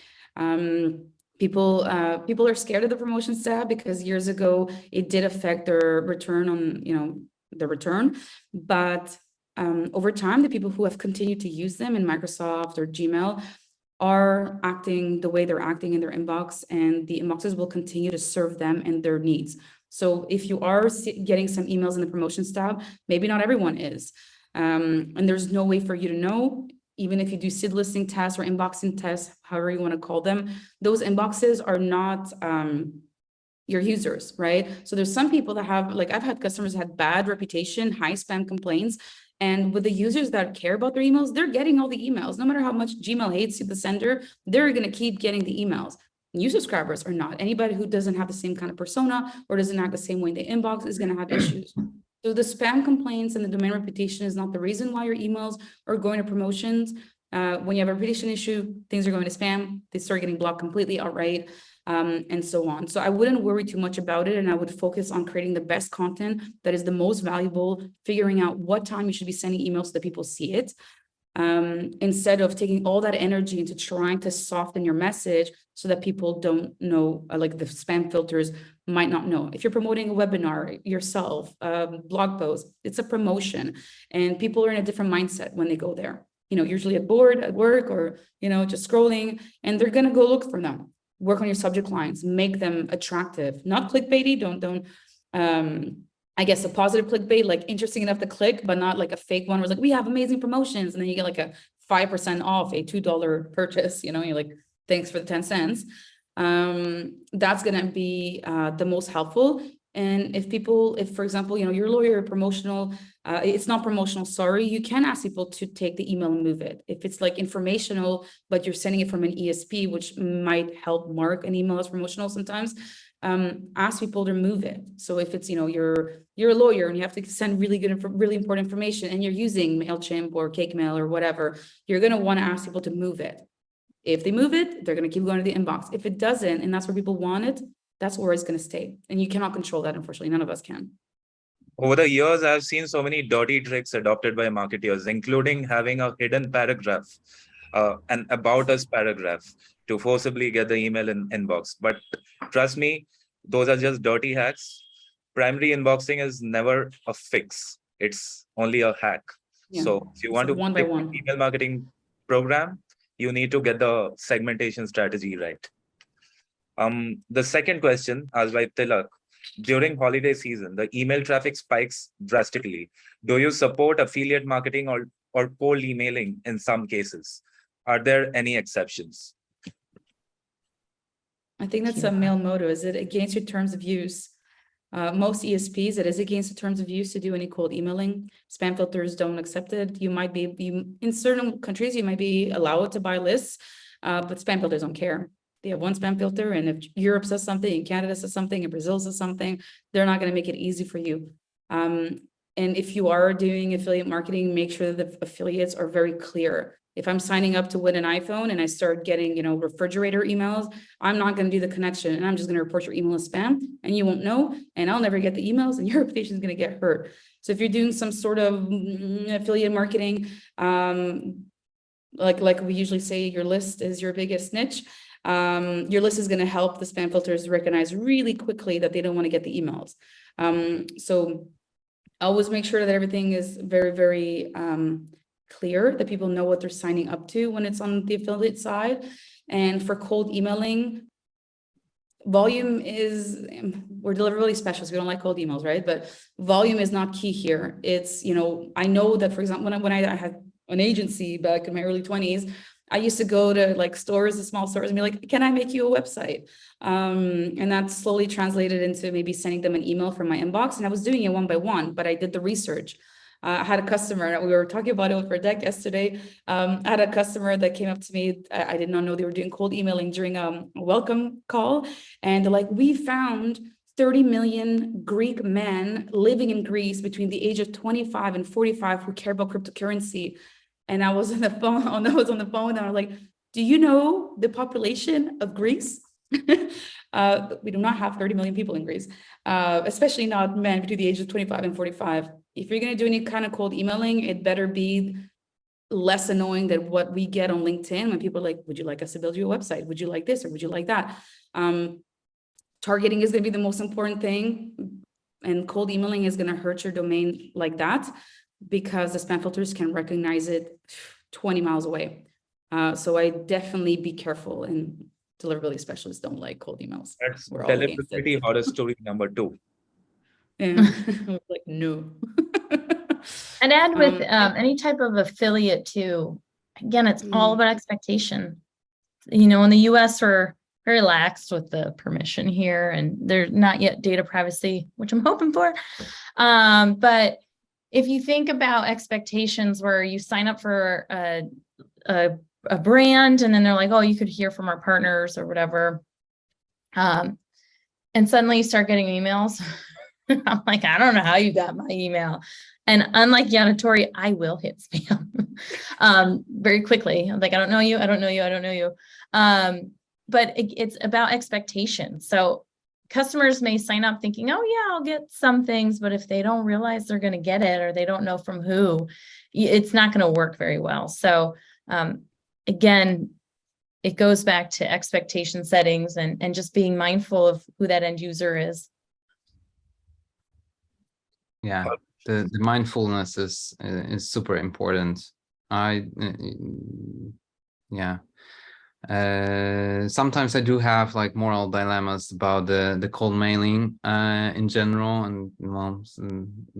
People are scared of the promotions tab because years ago it did affect their return on, you know, the return. But over time, the people who have continued to use them in Microsoft or Gmail are acting the way they're acting in their inbox, and the inboxes will continue to serve them and their needs. So if you are getting some emails in the promotions tab, maybe not everyone is. And there's no way for you to know. Even if you do SID listing tests or inboxing tests, however you want to call them, those inboxes are not your users, right? So there's some people that have, like, I've had customers that had bad reputation, high spam complaints, and with the users that care about their emails, they're getting all the emails. No matter how much Gmail hates the sender, they're going to keep getting the emails. New subscribers are not. Anybody who doesn't have the same kind of persona or doesn't act the same way in the inbox is going to have issues. So the spam complaints and the domain reputation is not the reason why your emails are going to promotions. When you have a reputation issue, things are going to spam, they start getting blocked completely outright, and so on. So I wouldn't worry too much about it, and I would focus on creating the best content that is the most valuable, figuring out what time you should be sending emails so that people see it, instead of taking all that energy into trying to soften your message so that people don't know, like the spam filters might not know. If you're promoting a webinar yourself, blog post, it's a promotion, and people are in a different mindset when they go there. Usually at bored at work, or, just scrolling, and they're going to go look for them. Work on your subject lines, make them attractive, not clickbaity. Don't, I guess a positive clickbait, like interesting enough to click, but not like a fake one where it's like, we have amazing promotions. And then you get like a 5% off a $2 purchase, you're like, thanks for the 10 cents. That's going to be the most helpful. And if, for example, your lawyer promotional, it's not promotional, sorry, you can ask people to take the email and move it. If it's like informational, but you're sending it from an ISP, which might help mark an email as promotional sometimes, ask people to move it. So if it's, you're a lawyer and you have to send really important information, and you're using MailChimp or CakeMail or whatever, you're going to want to ask people to move it. If they move it, they're going to keep going to the inbox. If it doesn't, and that's where people want it, that's where it's going to stay. And you cannot control that, unfortunately. None of us can. Over the years, I've seen so many dirty tricks adopted by marketers, including having a hidden paragraph, an about us paragraph, to forcibly get the email in inbox. But trust me, those are just dirty hacks. Primary inboxing is never a fix. It's only a hack. Yeah. So if you It's want to one by pick one. an email marketing program, you need to get the segmentation strategy right. The second question, asked by Tilak, during holiday season, the email traffic spikes drastically. Do you support affiliate marketing or cold emailing in some cases? Are there any exceptions? I think that's a mail motto. Is it against your terms of use? Most ESPs, it is against the terms of use to do any cold emailing. Spam filters don't accept it. You might be, in certain countries, you might be allowed to buy lists, but spam filters don't care. They have one spam filter, and if Europe says something, and Canada says something, and Brazil says something, they're not going to make it easy for you. And if you are doing affiliate marketing, make sure that the affiliates are very clear. If I'm signing up to win an iPhone and I start getting, refrigerator emails, I'm not going to do the connection, and I'm just going to report your email as spam, and you won't know, and I'll never get the emails, and your reputation is going to get hurt. So if you're doing some sort of affiliate marketing, like we usually say, your list is your biggest niche. Your list is going to help the spam filters recognize really quickly that they don't want to get the emails. So always make sure that everything is very, very clear, that people know what they're signing up to when it's on the affiliate side. And for cold emailing, volume is, we're deliverability specialists, we don't like cold emails, right? But volume is not key here. It's, I know that, for example, when I had an agency back in my early 20s, I used to go to like stores, the small stores, and be like, can I make you a website? And that slowly translated into maybe sending them an email from my inbox. And I was doing it one by one, but I did the research. I had a customer, we were talking about it with our deck yesterday. I had a customer that came up to me. I did not know they were doing cold emailing during a welcome call. And they're like, we found 30 million Greek men living in Greece between the age of 25 and 45 who care about cryptocurrency. And I was on the phone, and I was like, do you know the population of Greece? We do not have 30 million people in Greece, especially not men between the ages of 25 and 45. If you're going to do any kind of cold emailing, it better be less annoying than what we get on LinkedIn when people are like, would you like us to build you a website? Would you like this, or would you like that? Targeting is going to be the most important thing, and cold emailing is going to hurt your domain like that, because the spam filters can recognize it 20 miles away. So I definitely be careful, and deliverability specialists don't like cold emails. That's We're all against it. deliverability horror story number 2. Yeah. We're like, no. And add with any type of affiliate too. Again, it's all about expectation. In the US, we're very laxed with the permission here, and there's not yet data privacy, which I'm hoping for. But if you think about expectations where you sign up for a brand, and then they're like, oh, you could hear from our partners or whatever. And suddenly you start getting emails I'm like, I don't know how you got my email. And unlike Yanatori, I will hit spam very quickly. I'm like, I don't know you, I don't know you, I don't know you. But it's about expectation. So customers may sign up thinking, oh yeah, I'll get some things, but if they don't realize they're going to get it, or they don't know from who, it's not going to work very well. So again, it goes back to expectation settings and just being mindful of who that end user is. Yeah, the mindfulness is super important. Yeah. Sometimes I do have like moral dilemmas about the cold mailing in general, and well,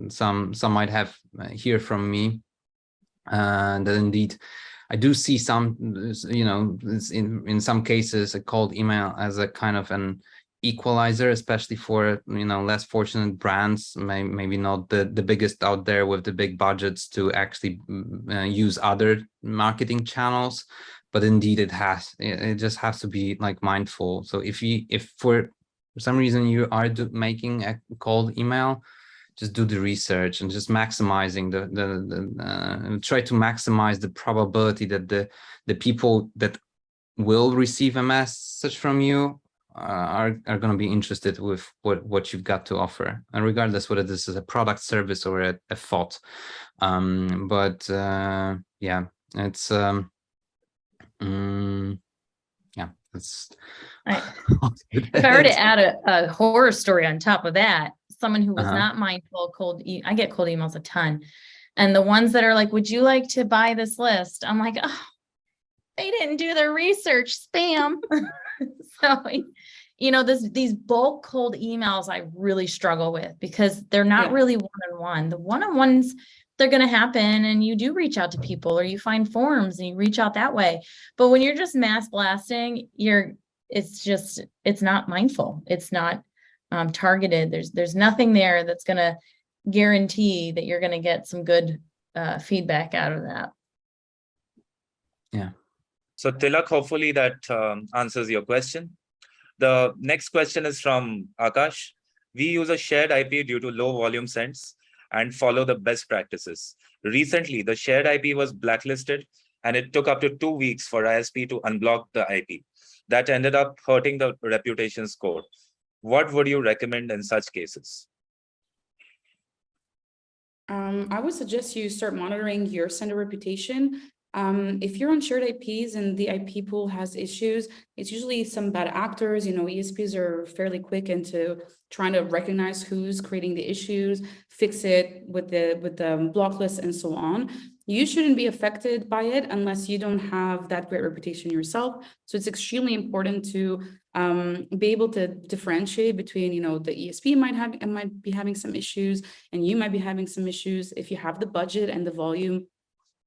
some might have hear from me that indeed I do see some, you know, in some cases a cold email as a kind of an equalizer, especially for, you know, less fortunate brands, maybe not the biggest out there with the big budgets to actually use other marketing channels. But indeed it just has to be like mindful. So if for some reason you are making a cold email, just do the research and just maximizing try to maximize the probability that the people that will receive a message from you are going to be interested with what you've got to offer, and regardless whether this is a product, service, or a thought. Yeah, it's yeah, it's if I were to add a horror story on top of that, someone who was not mindful, I get cold emails a ton. And the ones that are like, would you like to buy this list? I'm like, oh, they didn't do their research, spam. So, you know, these bulk cold emails I really struggle with, because they're not really one-on-one. The one-on-ones, they're going to happen, and you do reach out to people, or you find forums and you reach out that way. But when you're just mass blasting, it's not mindful. It's not targeted. There's nothing there that's going to guarantee that you're going to get some good feedback out of that. Yeah. So Tilak, hopefully that answers your question. The next question is from Akash. We use a shared IP due to low volume sends and follow the best practices. Recently, the shared IP was blacklisted, and it took up to 2 weeks for ISP to unblock the IP. That ended up hurting the reputation score. What would you recommend in such cases? I would suggest you start monitoring your sender reputation. If you're on shared IPs and the IP pool has issues, it's usually some bad actors. You know, ISPs are fairly quick into trying to recognize who's creating the issues, fix it with the block list and so on. You shouldn't be affected by it unless you don't have that great reputation yourself. So it's extremely important to be able to differentiate between, you know, the ESP might be having some issues, and you might be having some issues. If you have the budget and the volume,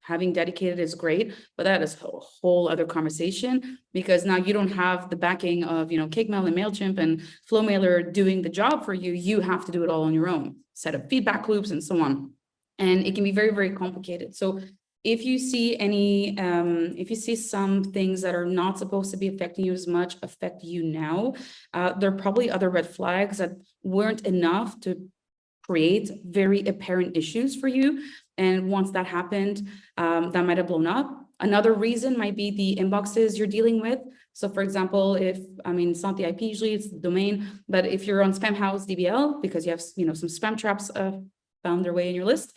having dedicated is great, but that is a whole other conversation, because now you don't have the backing of, you know, CakeMail and MailChimp and FlowMailer doing the job for you. You have to do it all on your own, set up feedback loops and so on. And it can be very, very complicated. So if you see if you see some things that are not supposed to be affecting you as much affect you now, there are probably other red flags that weren't enough to create very apparent issues for you. And once that happened, that might have blown up. Another reason might be the inboxes you're dealing with. So for example, it's not the IP, usually it's the domain, but if you're on Spamhaus DBL, because you have, you know, some spam traps found their way in your list,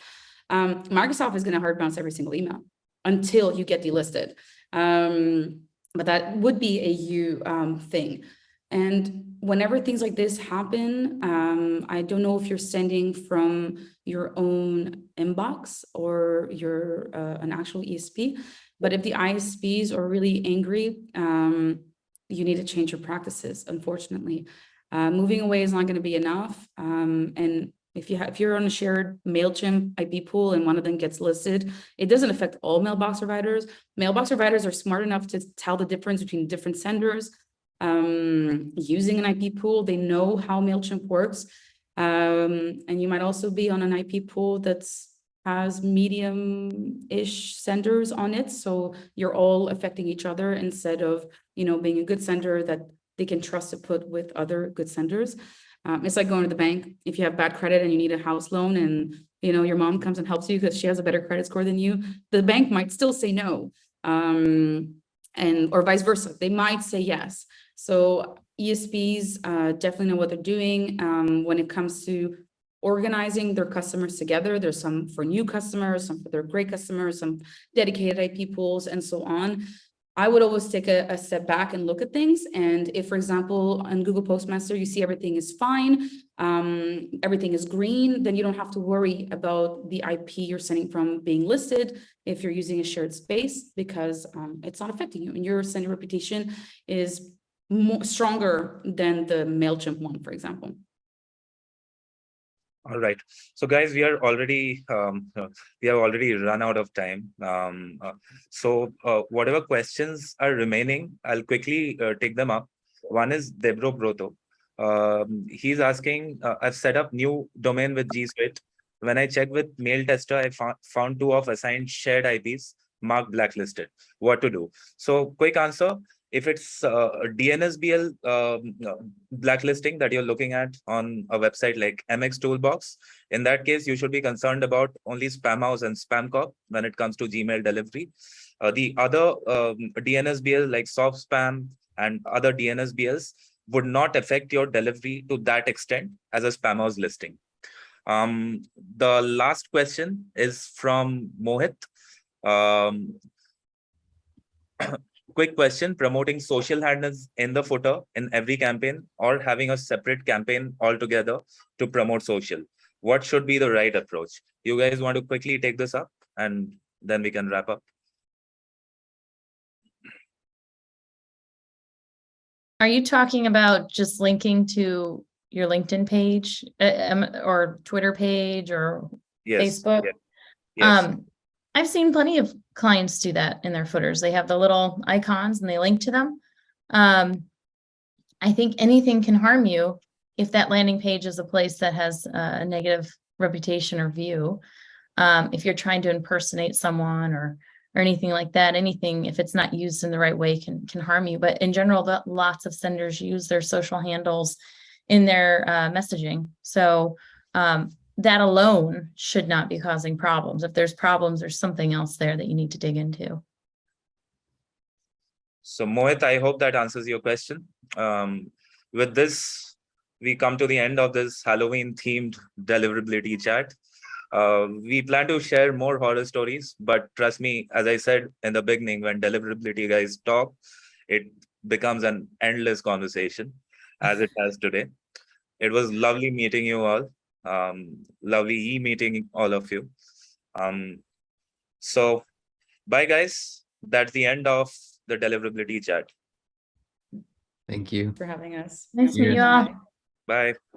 Microsoft is going to hard bounce every single email until you get delisted. But that would be a you thing. And whenever things like this happen, I don't know if you're sending from your own inbox or you're an actual ESP, but if the ISPs are really angry, you need to change your practices, unfortunately. Moving away is not going to be enough. And if you're on a shared MailChimp IP pool and one of them gets listed, it doesn't affect all mailbox providers. Mailbox providers are smart enough to tell the difference between different senders. Using an IP pool, they know how MailChimp works. And you might also be on an IP pool that has medium-ish senders on it. So you're all affecting each other instead of, you know, being a good sender that they can trust to put with other good senders. It's like going to the bank. If you have bad credit and you need a house loan and, you know, your mom comes and helps you because she has a better credit score than you, the bank might still say no. And or vice versa, they might say yes. So ESPs definitely know what they're doing when it comes to organizing their customers together. There's some for new customers, some for their great customers, some dedicated IP pools, and so on. I would always take a step back and look at things. And if, for example, on Google Postmaster, you see everything is fine, everything is green, then you don't have to worry about the IP you're sending from being listed if you're using a shared space, because it's not affecting you and your sending reputation is stronger than the MailChimp one, for example. All right. So guys, we have already run out of time. So whatever questions are remaining, I'll quickly take them up. One is Debro Broto. He's asking, I've set up new domain with G Suite. When I checked with Mail Tester, I found 2 of assigned shared IPs marked blacklisted. What to do? So quick answer. If it's a DNSBL blacklisting that you're looking at on a website like MX Toolbox, in that case, you should be concerned about only Spamhaus and Spamcop when it comes to Gmail delivery. The other DNSBL like soft spam and other DNSBLs would not affect your delivery to that extent as a Spamhaus listing. The last question is from Mohit. Quick question: promoting social handles in the footer in every campaign or having a separate campaign altogether to promote social? What should be the right approach? You guys want to quickly take this up and then we can wrap up. Are you talking about just linking to your LinkedIn page or Twitter page or Yes. Facebook? Yes. I've seen plenty of clients do that in their footers. They have the little icons and they link to them. I think anything can harm you if that landing page is a place that has a negative reputation or view. If you're trying to impersonate someone or anything like that, anything, if it's not used in the right way, can harm you. But in general, lots of senders use their social handles in their messaging. So that alone should not be causing problems. If there's problems, there's something else there that you need to dig into. So Mohit, I hope that answers your question. With this, we come to the end of this Halloween themed deliverability chat. We plan to share more horror stories, but trust me, as I said in the beginning, when deliverability guys talk, it becomes an endless conversation as it has today. It was lovely meeting you all. Lovely meeting all of you. So bye guys. That's the end of the deliverability chat. Thank you. For having us. Nice to meet you all. Bye. Bye.